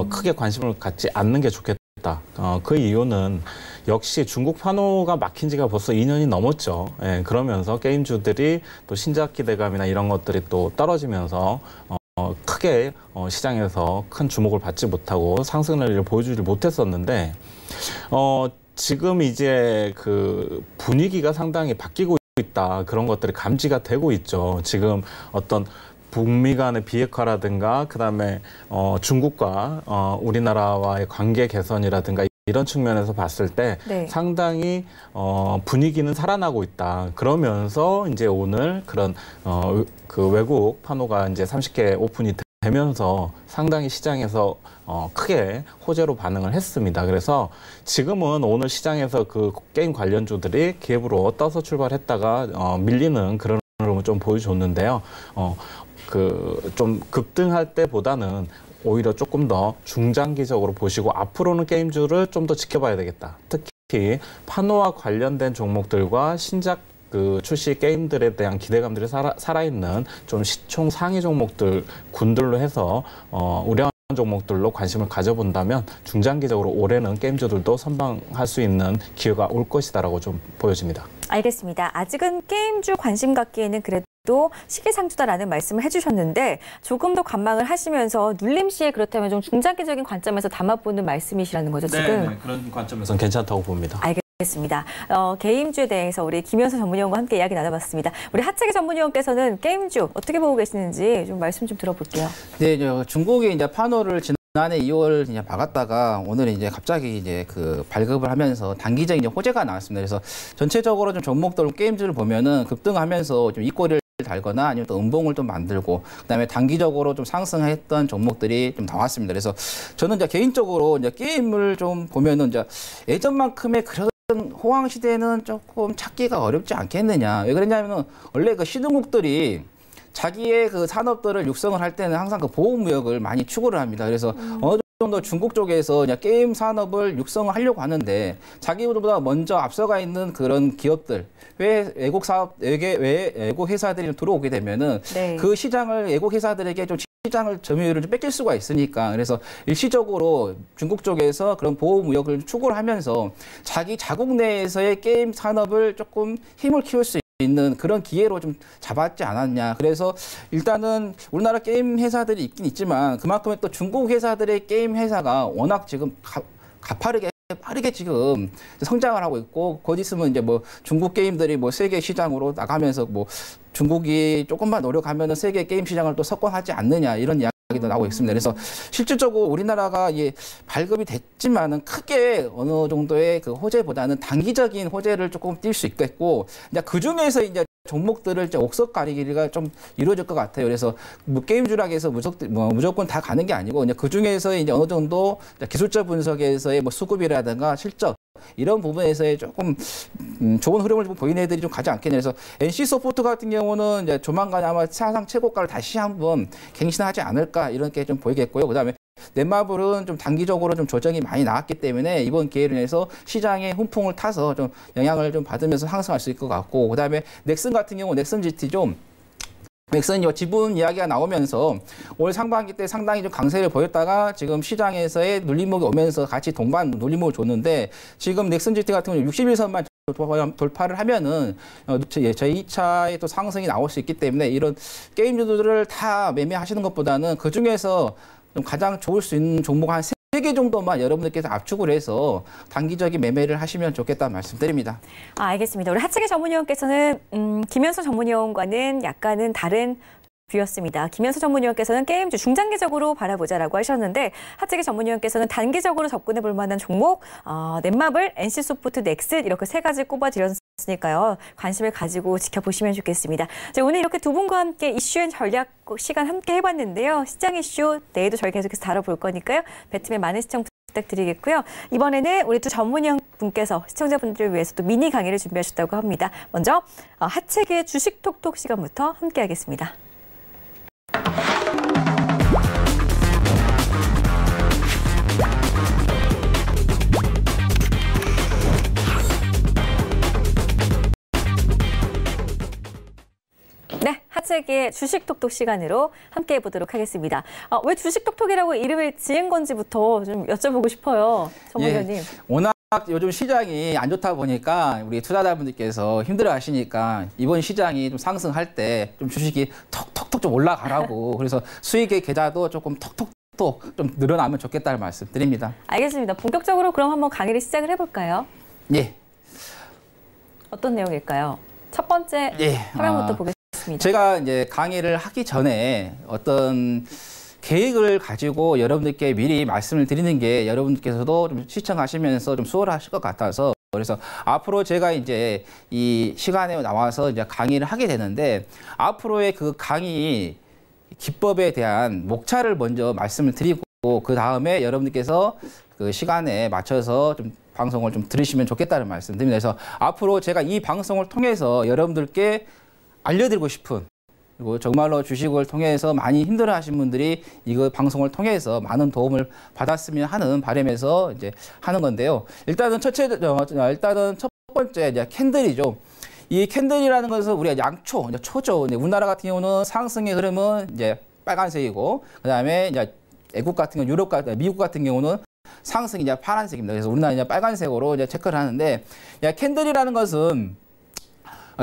크게 관심을 갖지 않는 게 좋겠다. 그 이유는 역시 중국 판호가 막힌 지가 벌써 2년이 넘었죠. 예, 그러면서 게임주들이 또 신작 기대감이나 이런 것들이 또 떨어지면서 크게 시장에서 큰 주목을 받지 못하고 상승을 보여주지 못했었는데 지금 이제 그 분위기가 상당히 바뀌고 있다. 그런 것들이 감지가 되고 있죠. 지금 어떤 북미 간의 비핵화라든가 그다음에 중국과 우리나라와의 관계 개선이라든가 이런 측면에서 봤을 때 네. 상당히 분위기는 살아나고 있다. 그러면서 이제 오늘 그런 그 외국 판호가 이제 30개 오픈이 되면서 상당히 시장에서 크게 호재로 반응을 했습니다. 그래서 지금은 오늘 시장에서 그 게임 관련주들이 갭으로 떠서 출발했다가 밀리는 그런 흐름을 좀 보여줬는데요. 좀 급등할 때보다는 오히려 조금 더 중장기적으로 보시고 앞으로는 게임주를 좀 더 지켜봐야 되겠다. 특히 판호와 관련된 종목들과 신작 그 출시 게임들에 대한 기대감들이 살아있는 좀 시총 상위 종목들 군들로 해서 우량한 종목들로 관심을 가져본다면 중장기적으로 올해는 게임주들도 선방할 수 있는 기회가 올 것이다라고 좀 보여집니다. 알겠습니다. 아직은 게임주 관심 갖기에는 그래도 시기상조다라는 말씀을 해주셨는데 조금 더 관망을 하시면서 눌림 시에 그렇다면 좀 중장기적인 관점에서 담아보는 말씀이시라는 거죠, 지금? 네, 그런 관점에서는 괜찮다고 봅니다. 알겠습니다. 게임주에 대해서 우리 김현수 전문위원과 함께 이야기 나눠봤습니다. 우리 하채기 전문위원께서는 게임주 어떻게 보고 계시는지 좀 말씀 좀 들어볼게요. 네, 중국이 이제 판호를 지난해 2월 이제 박았다가 오늘 이제 갑자기 이제 그 발급을 하면서 단기적인 호재가 나왔습니다. 그래서 전체적으로 좀 종목들 게임주를 보면은 급등하면서 좀 입꼬리를 달거나 아니면 또 음봉을 좀 만들고 그다음에 단기적으로 좀 상승했던 종목들이 좀 나왔습니다. 그래서 저는 이제 개인적으로 이제 게임을 좀 보면은 이제 예전만큼의 그런 호황 시대는 조금 찾기가 어렵지 않겠느냐. 왜 그러냐면은 원래 그 시드국들이 자기의 그 산업들을 육성을 할 때는 항상 그 보호무역을 많이 추구를 합니다. 그래서 어느 정도 중국 쪽에서 그냥 게임 산업을 육성을 하려고 하는데 자기보다 먼저 앞서가 있는 그런 기업들, 외국 회사들이 들어오게 되면은 네. 그 시장을 외국 회사들에게 좀 시장을 점유율을 좀 뺏길 수가 있으니까 그래서 일시적으로 중국 쪽에서 그런 보호무역을 추구를 하면서 자기 자국 내에서의 게임 산업을 조금 힘을 키울 수 있는 그런 기회로 좀 잡았지 않았냐. 그래서 일단은 우리나라 게임 회사들이 있긴 있지만 그만큼 또 중국 회사들의 게임 회사가 워낙 지금 빠르게 지금 성장을 하고 있고 곧 있으면 이제 뭐 중국 게임들이 뭐 세계 시장으로 나가면서 뭐 중국이 조금만 노력하면은 세계 게임 시장을 또 석권하지 않느냐 이런 이야기도 나오고 있습니다. 그래서 실질적으로 우리나라가 발급이 됐지만은 크게 어느 정도의 그 호재보다는 단기적인 호재를 조금 띌 수 있겠고 이제 그 중에서 이제 종목들을 이제 옥석 가리기가 좀 이루어질 것 같아요. 그래서 뭐 게임주라고 해서 무조건 다 가는 게 아니고 이제 그 중에서 이제 어느 정도 기술적 분석에서의 뭐 수급이라든가 실적 이런 부분에서의 조금 좋은 흐름을 좀 보이는 애들이 좀 가지 않겠냐. 그래서 NC 소프트 같은 경우는 이제 조만간 아마 사상 최고가를 다시 한번 갱신하지 않을까 이런 게 좀 보이겠고요. 그다음에 넷마블은 좀 단기적으로 좀 조정이 많이 나왔기 때문에 이번 기회로 인해서 시장의 훈풍을 타서 좀 영향을 좀 받으면서 상승할 수 있을 것 같고 그다음에 넥슨 같은 경우 넥슨 GT 넥슨이 지분 이야기가 나오면서 올 상반기 때 상당히 좀 강세를 보였다가 지금 시장에서의 눌림목이 오면서 같이 동반 눌림목을 줬는데 지금 넥슨 GT 같은 경우 61선만 돌파를 하면은 제2차의 또 상승이 나올 수 있기 때문에 이런 게임주들을 다 매매하시는 것보다는 그 중에서 좀 가장 좋을 수 있는 종목 한 3개 정도만 여러분들께서 압축을 해서 단기적인 매매를 하시면 좋겠다는 말씀드립니다. 알겠습니다. 우리 하채기 전문위원께서는 김현수 전문위원과는 약간은 다른 뷰였습니다. 김현수 전문위원께서는 게임주 중장기적으로 바라보자라고 하셨는데 하재기 전문위원께서는 단기적으로 접근해 볼 만한 종목 넷마블, NC소프트, 넥슨 이렇게 세 가지 꼽아드렸으니까요. 관심을 가지고 지켜보시면 좋겠습니다. 자, 오늘 이렇게 두 분과 함께 이슈앤 전략 시간 함께 해봤는데요. 시장 이슈 내일도 저희 계속해서 다뤄볼 거니까요. 배트맨 많은 시청 부탁드리겠고요. 이번에는 우리 두 전문위원 분께서 시청자분들을 위해서 또 미니 강의를 준비하셨다고 합니다. 먼저 하체기의 주식 톡톡 시간부터 함께 하겠습니다. 네, 하체기의 주식 톡톡 시간으로 함께 해보도록 하겠습니다. 왜 주식 톡톡이라고 이름을 지은 건지부터 좀 여쭤보고 싶어요, 전문위원님. 예, 워낙 요즘 시장이 안 좋다 보니까 우리 투자자분들께서 힘들어하시니까 이번 시장이 좀 상승할 때 좀 주식이 톡톡톡 좀 올라가라고 그래서 수익의 계좌도 조금 톡톡톡 좀 늘어나면 좋겠다는 말씀 드립니다. 알겠습니다. 본격적으로 그럼 한번 강의를 시작을 해볼까요? 예. 어떤 내용일까요? 첫 번째 화면부터 보겠습니다. 제가 이제 강의를 하기 전에 어떤 계획을 가지고 여러분들께 미리 말씀을 드리는 게 여러분께서도 좀 시청하시면서 좀 수월하실 것 같아서 그래서 앞으로 제가 이제 이 시간에 나와서 이제 강의를 하게 되는데 앞으로의 그 강의 기법에 대한 목차를 먼저 말씀을 드리고 그 다음에 여러분들께서 그 시간에 맞춰서 좀 방송을 좀 들으시면 좋겠다는 말씀 드립니다. 그래서 앞으로 제가 이 방송을 통해서 여러분들께 알려드리고 싶은 그리고 정말로 주식을 통해서 많이 힘들어하신 분들이 이거 방송을 통해서 많은 도움을 받았으면 하는 바람에서 이제 하는 건데요. 일단은 첫 번째 이제 캔들이죠. 이 캔들이라는 것은 우리가 양초, 이제 초죠. 우리나라 같은 경우는 상승의 흐름은 이제 빨간색이고, 그 다음에 이제 외국 같은 경우, 미국 같은 경우는 상승이 이제 파란색입니다. 그래서 우리나라 이제 빨간색으로 이제 체크를 하는데, 캔들이라는 것은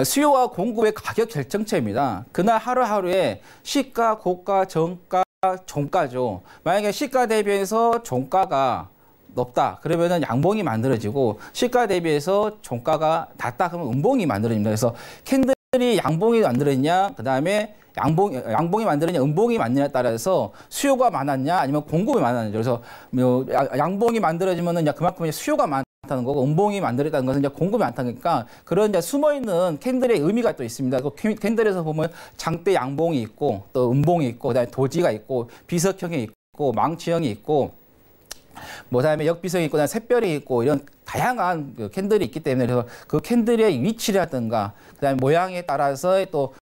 수요와 공급의 가격 결정체입니다. 그날 하루하루에 시가, 고가, 정가, 종가죠. 만약에 시가 대비해서 종가가 높다. 그러면은 양봉이 만들어지고 시가 대비해서 종가가 낮다. 그러면 음봉이 만들어집니다. 그래서 캔들이 양봉이 만들어지냐, 그 다음에 양봉이 만들어지냐, 음봉이 만드냐에 따라서 수요가 많았냐, 아니면 공급이 많았냐. 그래서 양봉이 만들어지면은 그만큼 수요가 많다는 거고, 음봉이 만들어졌다는 것은 이제 공급이 많다니까 그런 이제 숨어 있는 캔들의 의미가 또 있습니다. 그 캔들에서 보면 장대 양봉이 있고, 또 음봉이 있고, 그다음에 도지가 있고, 비석형이 있고, 망치형이 있고, 그다음에 역비석이 있고, 샛별이 있고, 이런 다양한 그 캔들이 있기 때문에 그래서 그 캔들의 위치라든가, 그다음에 모양에 따라서 또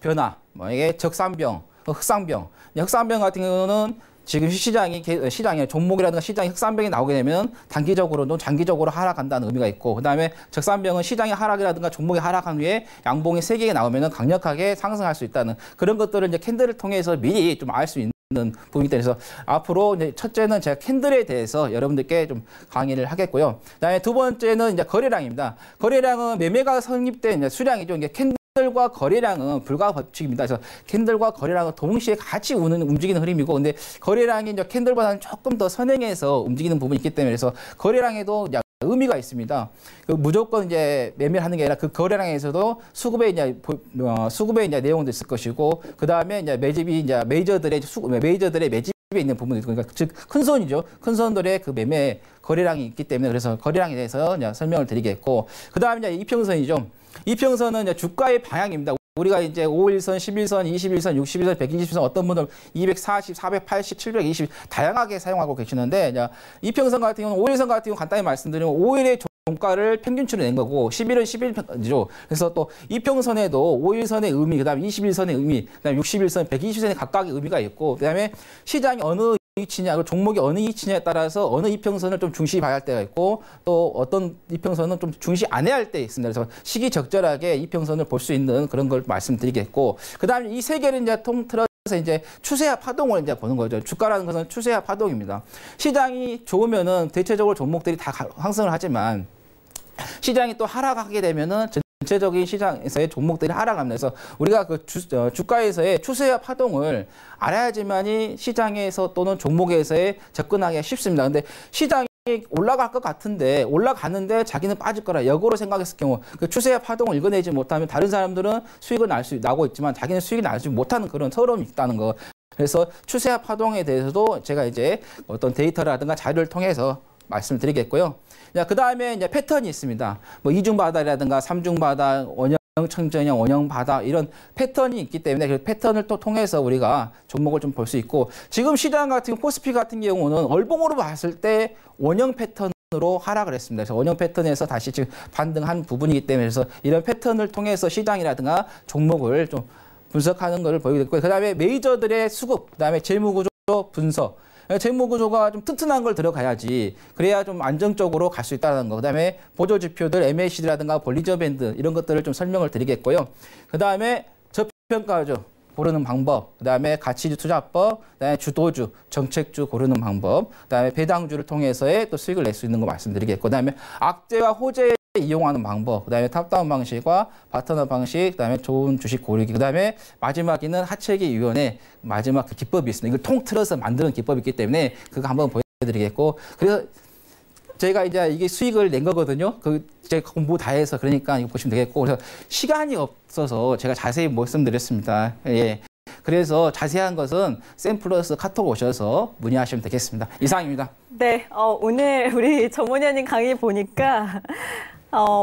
변화, 이게 적산병, 흑산병. 흑산병 같은 경우는 지금 시장의 종목이라든가 시장에 흑산병이 나오게 되면 단기적으로도 장기적으로 하락한다는 의미가 있고, 그 다음에 적산병은 시장의 하락이라든가 종목이 하락한 후에 양봉이 세게 나오면 강력하게 상승할 수 있다는 그런 것들을 이제 캔들을 통해서 미리 좀 알 수 있는 부분이기 때문에 그래서 앞으로 이제 첫째는 제가 캔들에 대해서 여러분들께 좀 강의를 하겠고요. 그다음에 두 번째는 이제 거래량입니다. 거래량은 매매가 성립된 이제 수량이죠. 이게 캔들과 거래량은 불가법칙입니다. 그래서 캔들과 거래량은 동시에 같이 움직이는 흐름이고, 근데 거래량이 이제 캔들보다는 조금 더 선행해서 움직이는 부분이 있기 때문에 그래서 거래량에도 의미가 있습니다. 무조건 이제 매매를 하는 게 아니라 그 거래량에서도 수급의 이제 내용도 있을 것이고, 그 다음에 이제 매집이 이제 메이저들의 매집에 있는 부분이 있고, 그러니까 즉 큰 손이죠. 큰 손들의 그 매매 거래량이 있기 때문에 그래서 거래량에 대해서 이제 설명을 드리겠고, 그 다음에 이제 이평선이죠. 이평선은 이제 주가의 방향입니다. 우리가 이제 5일선, 11선, 21선, 61선, 120선 어떤 분들 240, 480, 720 다양하게 사용하고 계시는데 이평선 같은 경우는 5일선 같은 경우 간단히 말씀드리면 5일의 종가를 평균치로 낸 거고 11은 11편이죠. 그래서 또 이평선에도 5일선의 의미, 그다음에 21선의 의미, 그다음에 61선, 120선의 각각의 의미가 있고, 그다음에 시장이 어느 위치냐, 종목이 어느 위치냐에 따라서 어느 이평선을 좀 중시 봐야 할 때가 있고, 또 어떤 이평선은 좀 중시 안 해야 할 때 있습니다. 그래서 시기적절하게 이평선을 볼 수 있는 그런 걸 말씀드리겠고, 그다음에 이 세 개를 이제 통틀어서 이제 추세와 파동을 이제 보는 거죠. 주가라는 것은 추세와 파동입니다. 시장이 좋으면은 대체적으로 종목들이 다 상승을 하지만 시장이 또 하락하게 되면은 전체적인 시장에서의 종목들이 하락합니다. 그래서 우리가 그 주가에서의 추세와 파동을 알아야지만이 시장에서 또는 종목에서의 접근하기가 쉽습니다. 근데 시장이 올라갈 것 같은데 올라가는데 자기는 빠질 거라 역으로 생각했을 경우 그 추세의 파동을 읽어내지 못하면 다른 사람들은 수익을 나고 있지만 자기는 수익을 나지 못하는 그런 서러움이 있다는 거. 그래서 추세와 파동에 대해서도 제가 이제 어떤 데이터라든가 자료를 통해서 말씀을 드리겠고요. 그 다음에 이제 패턴이 있습니다. 뭐 이중바닥이라든가 삼중바닥, 원형 청전형, 원형 바닥 이런 패턴이 있기 때문에 그 패턴을 또 통해서 우리가 종목을 좀 볼 수 있고 지금 시장 같은 코스피 같은 경우는 월봉으로 봤을 때 원형 패턴으로 하락을 했습니다. 그래서 원형 패턴에서 다시 지금 반등한 부분이기 때문에 그래서 이런 패턴을 통해서 시장이라든가 종목을 좀 분석하는 것을 보이게 됐고요. 그다음에 메이저들의 수급, 그다음에 재무구조 분석. 재무구조가 좀 튼튼한 걸 들어가야지 그래야 좀 안정적으로 갈 수 있다는 거. 그다음에 보조지표들 MACD라든가 볼리저 밴드 이런 것들을 좀 설명을 드리겠고요. 그다음에 저평가죠. 고르는 방법, 그다음에 가치주 투자법, 그다음에 주도주, 정책주 고르는 방법, 그다음에 배당주를 통해서의 또 수익을 낼 수 있는 거 말씀드리겠고, 그다음에 악재와 호재 이용하는 방법, 그다음에 탑다운 방식과 바터너 방식, 그다음에 좋은 주식 고르기, 그다음에 마지막에는 하체기 위원회 마지막 그 기법이 있습니다. 이걸 통틀어서 만드는 기법이 있기 때문에 그거 한번 보여드리겠고, 그래서 제가 이제 이게 수익을 낸 거거든요. 제가 공부 다 해서 그러니까 이거 보시면 되겠고, 그래서 시간이 없어서 제가 자세히 말씀드렸습니다. 예. 그래서 자세한 것은 샘플러스 카톡 오셔서 문의하시면 되겠습니다. 이상입니다. 네, 오늘 우리 전문위원님 강의 보니까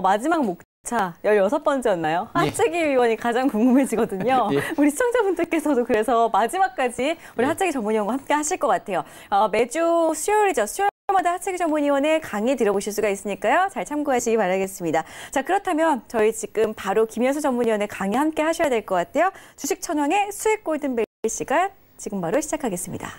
마지막 목차 16번째였나요? 하체기 위원이 가장 궁금해지거든요. 예. 우리 시청자분들께서도 그래서 마지막까지 우리 하체기 전문위원과 함께 하실 것 같아요. 매주 수요일이죠. 수요일마다 하체기 전문위원의 강의 들어보실 수가 있으니까요. 잘 참고하시기 바라겠습니다. 자, 그렇다면 저희 지금 바로 김현수 전문위원의 강의 함께 하셔야 될 것 같아요. 주식 천왕의 수익 골든벨 시간 지금 바로 시작하겠습니다.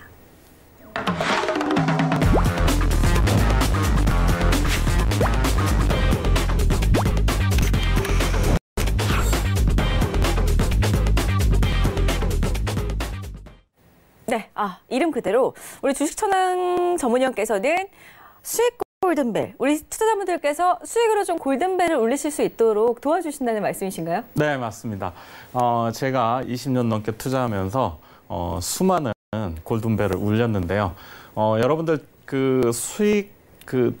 네, 이름 그대로 우리 주식천왕 전문위원께서는 수익 골든벨, 우리 투자자분들께서 수익으로 좀 골든벨을 울리실 수 있도록 도와주신다는 말씀이신가요? 네, 맞습니다. 제가 20년 넘게 투자하면서 수많은 골든벨을 울렸는데요. 여러분들 그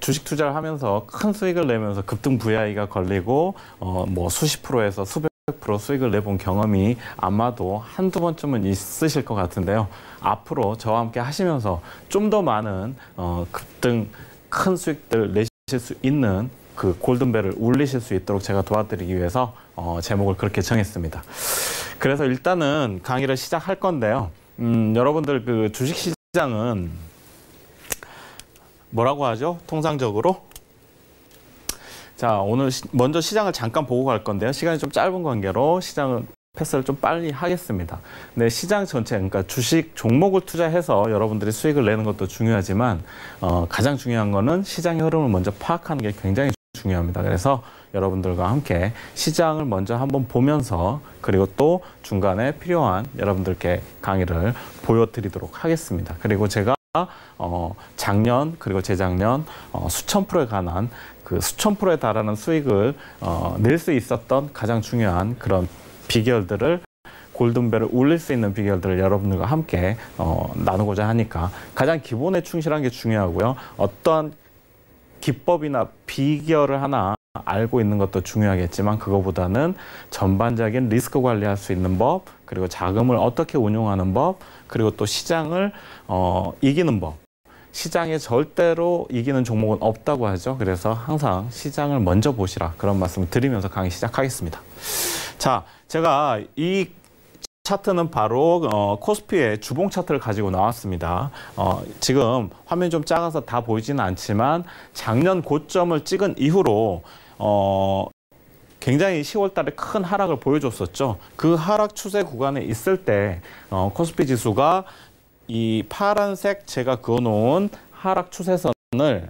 주식 투자를 하면서 큰 수익을 내면서 급등 VI가 걸리고 뭐 수십 프로에서 수백 프로 수익을 내본 경험이 아마도 한두 번쯤은 있으실 것 같은데요. 앞으로 저와 함께 하시면서 좀 더 많은 급등 큰 수익들 내실 수 있는 그 골든벨을 울리실 수 있도록 제가 도와드리기 위해서 제목을 그렇게 정했습니다. 그래서 일단은 강의를 시작할 건데요. 여러분들 그 주식시장은 뭐라고 하죠? 통상적으로? 자, 오늘 먼저 시장을 잠깐 보고 갈 건데요. 시간이 좀 짧은 관계로 시장은 패스를 좀 빨리 하겠습니다. 네, 시장 전체, 그러니까 주식 종목을 투자해서 여러분들이 수익을 내는 것도 중요하지만 가장 중요한 거는 시장의 흐름을 먼저 파악하는 게 굉장히 중요합니다. 그래서 여러분들과 함께 시장을 먼저 한번 보면서 그리고 또 중간에 필요한 여러분들께 강의를 보여드리도록 하겠습니다. 그리고 제가 작년 그리고 재작년 수천 프로에 관한 그 수천 프로에 달하는 수익을 낼 수 있었던 가장 중요한 그런 비결들을 골든벨을 울릴 수 있는 비결들을 여러분들과 함께 나누고자 하니까 가장 기본에 충실한 게 중요하고요. 어떠한 기법이나 비결을 하나 알고 있는 것도 중요하겠지만 그거보다는 전반적인 리스크 관리할 수 있는 법, 그리고 자금을 어떻게 운용하는 법, 그리고 또 시장을 이기는 법. 시장에 절대로 이기는 종목은 없다고 하죠. 그래서 항상 시장을 먼저 보시라 그런 말씀을 드리면서 강의 시작하겠습니다. 자, 제가 이 차트는 바로 코스피의 주봉 차트를 가지고 나왔습니다. 지금 화면이 좀 작아서 다 보이지는 않지만 작년 고점을 찍은 이후로 굉장히 10월 달에 큰 하락을 보여줬었죠. 그 하락 추세 구간에 있을 때 코스피 지수가 이 파란색 제가 그어놓은 하락 추세선을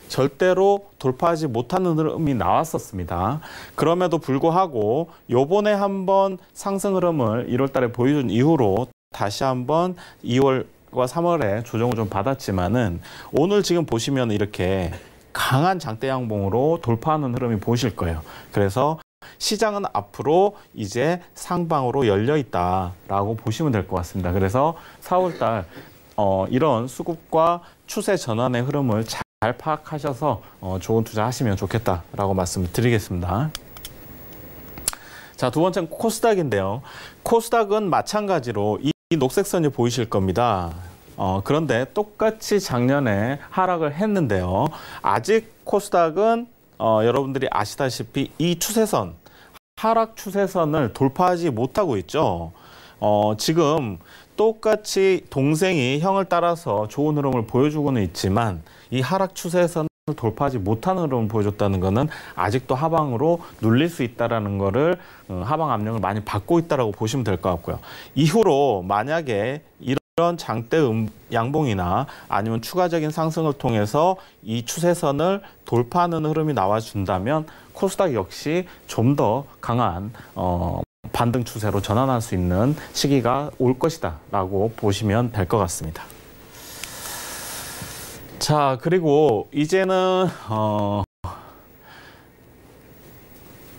절대로 돌파하지 못하는 흐름이 나왔었습니다. 그럼에도 불구하고 요번에 한번 상승 흐름을 1월 달에 보여준 이후로 다시 한번 2월과 3월에 조정을 좀 받았지만은 오늘 지금 보시면 이렇게 강한 장대 양봉으로 돌파하는 흐름이 보실 거예요. 그래서 시장은 앞으로 이제 상방으로 열려 있다라고 보시면 될 것 같습니다. 그래서 4월 달 이런 수급과 추세 전환의 흐름을 잘 파악하셔서 좋은 투자하시면 좋겠다라고 말씀을 드리겠습니다. 자, 두 번째는 코스닥인데요. 코스닥은 마찬가지로 이 녹색선이 보이실 겁니다. 그런데 똑같이 작년에 하락을 했는데요. 아직 코스닥은 여러분들이 아시다시피 이 추세선, 하락 추세선을 돌파하지 못하고 있죠. 지금 똑같이 동생이 형을 따라서 좋은 흐름을 보여주고는 있지만 이 하락 추세선을 돌파하지 못하는 흐름을 보여줬다는 것은 아직도 하방으로 눌릴 수 있다는 것을 하방 압력을 많이 받고 있다고 보시면 될 것 같고요. 이후로 만약에 이런 장대 양봉이나 아니면 추가적인 상승을 통해서 이 추세선을 돌파하는 흐름이 나와준다면 코스닥 역시 좀 더 강한 반등 추세로 전환할 수 있는 시기가 올 것이다 라고 보시면 될 것 같습니다. 자, 그리고 이제는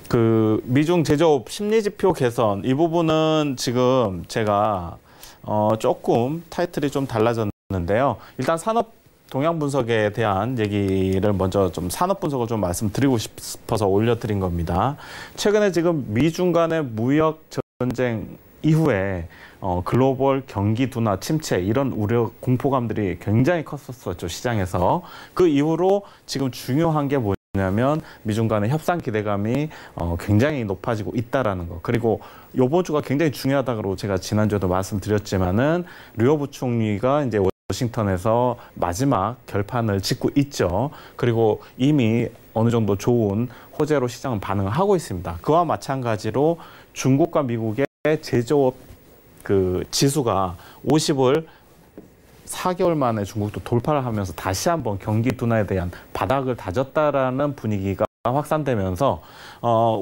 그 미중 제조업 심리지표 개선 이 부분은 지금 제가 조금 타이틀이 좀 달라졌는데요. 일단 산업 동향 분석에 대한 얘기를 먼저 좀 산업 분석을 좀 말씀드리고 싶어서 올려드린 겁니다. 최근에 지금 미중 간의 무역 전쟁 이후에 글로벌 경기 둔화, 침체 이런 우려, 공포감들이 굉장히 컸었죠, 시장에서. 그 이후로 지금 중요한 게 뭐냐면 미중 간의 협상 기대감이 굉장히 높아지고 있다라는 거. 그리고 이번 주가 굉장히 중요하다고 제가 지난주에도 말씀드렸지만은 류호 부총리가 이제 워싱턴에서 마지막 결판을 짓고 있죠. 그리고 이미 어느 정도 좋은 호재로 시장은 반응을 하고 있습니다. 그와 마찬가지로 중국과 미국의 제조업 그 지수가 50을 4개월 만에 중국도 돌파를 하면서 다시 한번 경기 둔화에 대한 바닥을 다졌다라는 분위기가 확산되면서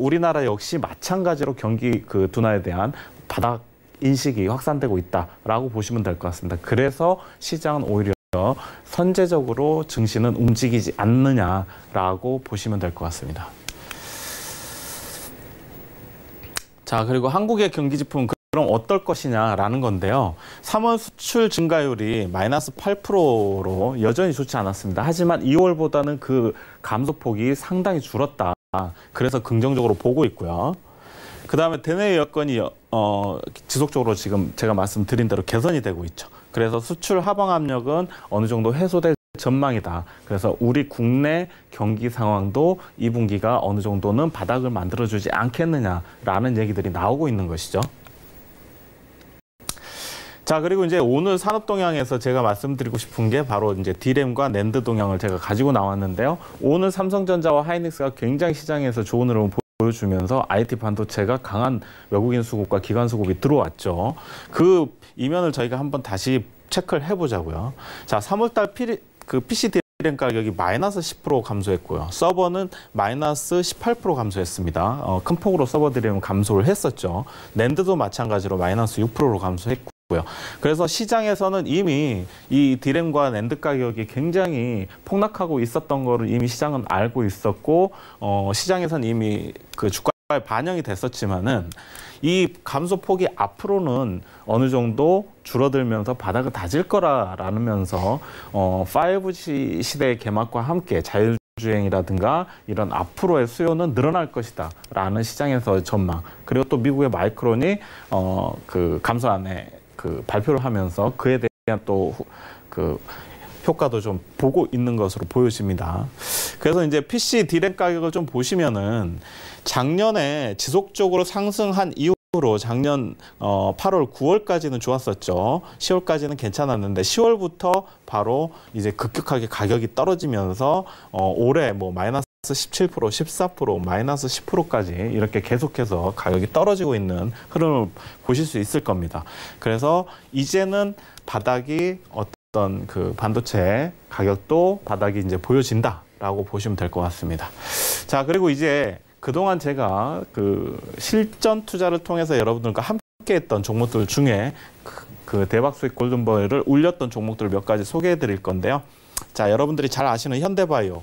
우리나라 역시 마찬가지로 경기 그 둔화에 대한 바닥 인식이 확산되고 있다라고 보시면 될 것 같습니다. 그래서 시장은 오히려 선제적으로 증시는 움직이지 않느냐라고 보시면 될 것 같습니다. 자, 그리고 한국의 경기지표는 그럼 어떨 것이냐라는 건데요. 3월 수출 증가율이 마이너스 8%로 여전히 좋지 않았습니다. 하지만 2월보다는 그 감소폭이 상당히 줄었다. 그래서 긍정적으로 보고 있고요. 그 다음에 대내 여건이 지속적으로 지금 제가 말씀드린 대로 개선이 되고 있죠. 그래서 수출 하방 압력은 어느 정도 해소될 전망이다. 그래서 우리 국내 경기 상황도 2분기가 어느 정도는 바닥을 만들어주지 않겠느냐라는 얘기들이 나오고 있는 것이죠. 자, 그리고 이제 오늘 산업 동향에서 제가 말씀드리고 싶은 게 바로 이제 D램과 낸드 동향을 제가 가지고 나왔는데요. 오늘 삼성전자와 하이닉스가 굉장히 시장에서 좋은 흐름을 보여주면서 IT 반도체가 강한 외국인 수급과 기관 수급이 들어왔죠. 그 이면을 저희가 한번 다시 체크를 해보자고요. 자, 3월달 PC D램 가격이 마이너스 10% 감소했고요. 서버는 마이너스 18% 감소했습니다. 큰 폭으로 서버 D램은 감소를 했었죠. 낸드도 마찬가지로 마이너스 6%로 감소했고. 그래서 시장에서는 이미 이 D램과 낸드 가격이 굉장히 폭락하고 있었던 거를 이미 시장은 알고 있었고 시장에서는 이미 그 주가에 반영이 됐었지만은 이 감소폭이 앞으로는 어느 정도 줄어들면서 바닥을 다질 거라면서 5G 시대의 개막과 함께 자율주행이라든가 이런 앞으로의 수요는 늘어날 것이다 라는 시장에서의 전망. 그리고 또 미국의 마이크론이 그 감소안에 그 발표를 하면서 그에 대한 또 그 효과도 좀 보고 있는 것으로 보여집니다. 그래서 이제 PC D램 가격을 좀 보시면은 작년에 지속적으로 상승한 이후로 작년 8월, 9월까지는 좋았었죠. 10월까지는 괜찮았는데 10월부터 바로 이제 급격하게 가격이 떨어지면서 올해 뭐 마이너스 17%, 14%, 마이너스 10%까지 이렇게 계속해서 가격이 떨어지고 있는 흐름을 보실 수 있을 겁니다. 그래서 이제는 바닥이 어떤 그 반도체 가격도 바닥이 이제 보여진다라고 보시면 될 것 같습니다. 자, 그리고 이제 그동안 제가 그 실전 투자를 통해서 여러분들과 함께 했던 종목들 중에 그 대박 수익 골든버를 울렸던 종목들을 몇 가지 소개해 드릴 건데요. 자, 여러분들이 잘 아시는 현대바이오.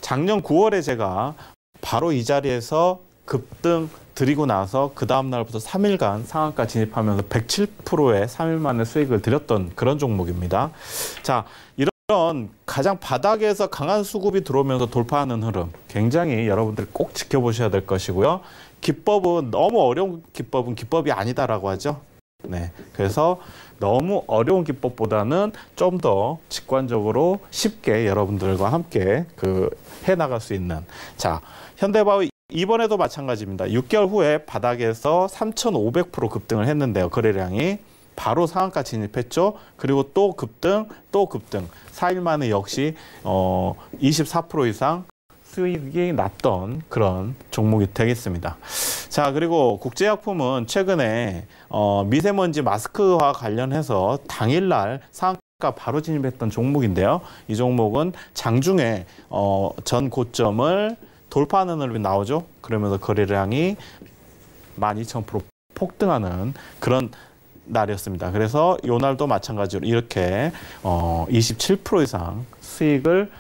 작년 9월에 제가 바로 이 자리에서 급등 드리고 나서 그 다음 날부터 3일간 상한가 진입하면서 107%의 3일 만에 수익을 드렸던 그런 종목입니다. 자, 이런 이런 가장 바닥에서 강한 수급이 들어오면서 돌파하는 흐름 굉장히 여러분들 꼭 지켜보셔야 될 것이고요. 기법은 너무 어려운 기법은 기법이 아니다라고 하죠. 네, 그래서 너무 어려운 기법보다는 좀 더 직관적으로 쉽게 여러분들과 함께 해나갈 수 있는. 자, 현대바우 이번에도 마찬가지입니다. 6개월 후에 바닥에서 3,500% 급등을 했는데요. 거래량이 바로 상한가 진입했죠. 그리고 또 급등, 또 급등. 4일 만에 역시 24% 이상 수익이 났던 그런 종목이 되겠습니다. 자, 그리고 국제약품은 최근에 미세먼지 마스크와 관련해서 당일날 상한가 바로 진입했던 종목인데요. 이 종목은 장중에 전 고점을 돌파하는 흐름이 나오죠. 그러면서 거래량이 12,000% 폭등하는 그런 날이었습니다. 그래서 이 날도 마찬가지로 이렇게 27% 이상 수익을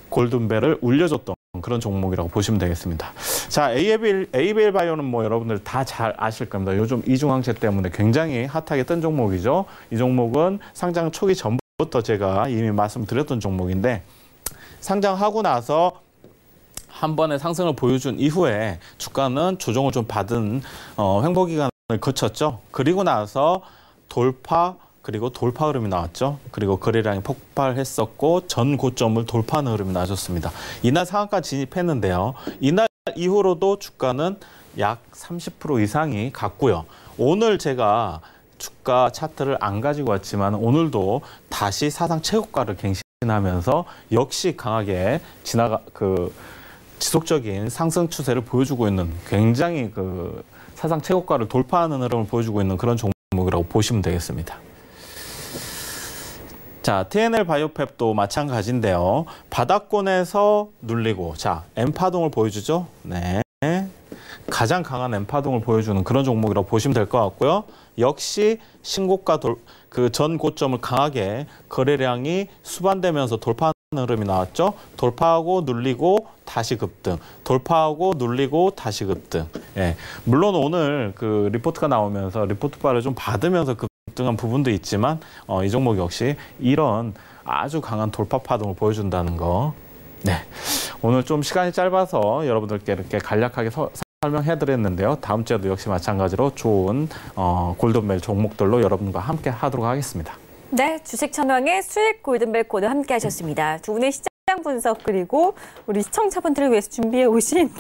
골든벨을 울려줬던 그런 종목이라고 보시면 되겠습니다. 자, ABL 바이오는 뭐 여러분들 다 잘 아실 겁니다. 요즘 이중항체 때문에 굉장히 핫하게 뜬 종목이죠. 이 종목은 상장 초기 전부터 제가 이미 말씀드렸던 종목인데 상장하고 나서 한 번의 상승을 보여준 이후에 주가는 조정을 좀 받은 횡보 기간을 거쳤죠. 그리고 나서 그리고 돌파 흐름이 나왔죠. 그리고 거래량이 폭발했었고 전 고점을 돌파하는 흐름이 나왔습니다. 이날 상한가 진입했는데요. 이날 이후로도 주가는 약 30% 이상이 갔고요. 오늘 제가 주가 차트를 안 가지고 왔지만 오늘도 다시 사상 최고가를 갱신하면서 역시 강하게 지속적인 상승 추세를 보여주고 있는 굉장히 사상 최고가를 돌파하는 흐름을 보여주고 있는 그런 종목이라고 보시면 되겠습니다. 자, TNL 바이오팹도 마찬가지인데요. 바닥권에서 눌리고, 자, M파동을 보여주죠. 네. 가장 강한 M파동을 보여주는 그런 종목이라고 보시면 될 것 같고요. 역시 신고가 전 고점을 강하게 거래량이 수반되면서 돌파하는 흐름이 나왔죠. 돌파하고 눌리고 다시 급등, 돌파하고 눌리고 다시 급등. 예. 물론 오늘 리포트가 나오면서 리포트 바를 좀 받으면서 급등한 부분도 있지만 이 종목 역시 이런 아주 강한 돌파 파동을 보여준다는 거. 네. 오늘 좀 시간이 짧아서 여러분들께 이렇게 간략하게 설명해드렸는데요. 다음 주에도 역시 마찬가지로 좋은 골든벨 종목들로 여러분과 함께 하도록 하겠습니다. 네, 주식천왕의 수익 골든벨 코드 함께 하셨습니다. 두 분의 시장 분석 그리고 우리 시청자분들을 위해서 준비해 오신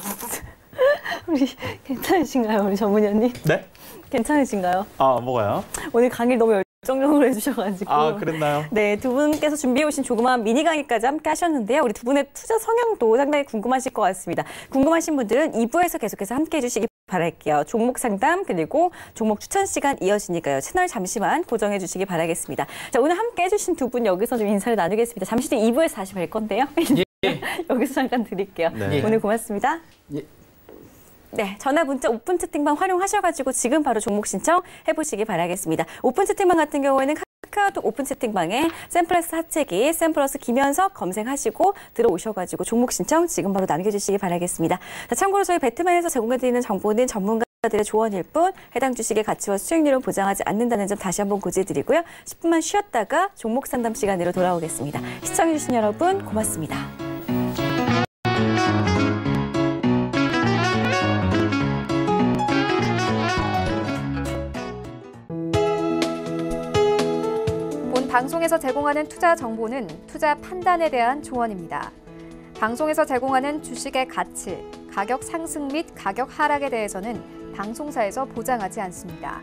우리 괜찮으신가요, 우리 전문위원님? 네? 괜찮으신가요? 아, 뭐가요? 오늘 강의를 너무 열정적으로 해주셔가지고. 아, 그랬나요? 네, 두 분께서 준비해 오신 조그마한 미니 강의까지 함께 하셨는데요. 우리 두 분의 투자 성향도 상당히 궁금하실 것 같습니다. 궁금하신 분들은 2부에서 계속해서 함께 해주시기 바랄게요. 종목 상담 그리고 종목 추천 시간 이어지니까요. 채널 잠시만 고정해 주시기 바라겠습니다. 자, 오늘 함께 해주신 두 분 여기서 좀 인사를 나누겠습니다. 잠시 뒤 2부에서 다시 뵐 건데요. 예. 여기서 잠깐 드릴게요. 네. 오늘 고맙습니다. 예. 네, 전화 문자 오픈 채팅방 활용하셔가지고 지금 바로 종목 신청 해보시기 바라겠습니다. 오픈 채팅방 같은 경우에는 카카오톡 오픈 채팅방에 샘플러스 하체기, 샘플러스 김현석 검색하시고 들어오셔가지고 종목 신청 지금 바로 남겨주시기 바라겠습니다. 자, 참고로 저희 배트맨에서 제공해드리는 정보는 전문가들의 조언일 뿐 해당 주식의 가치와 수익률은 보장하지 않는다는 점 다시 한번 고지해드리고요. 10분만 쉬었다가 종목 상담 시간으로 돌아오겠습니다. 시청해주신 여러분 고맙습니다. 방송에서 제공하는 투자 정보는 투자 판단에 대한 조언입니다. 방송에서 제공하는 주식의 가치, 가격 상승 및 가격 하락에 대해서는 방송사에서 보장하지 않습니다.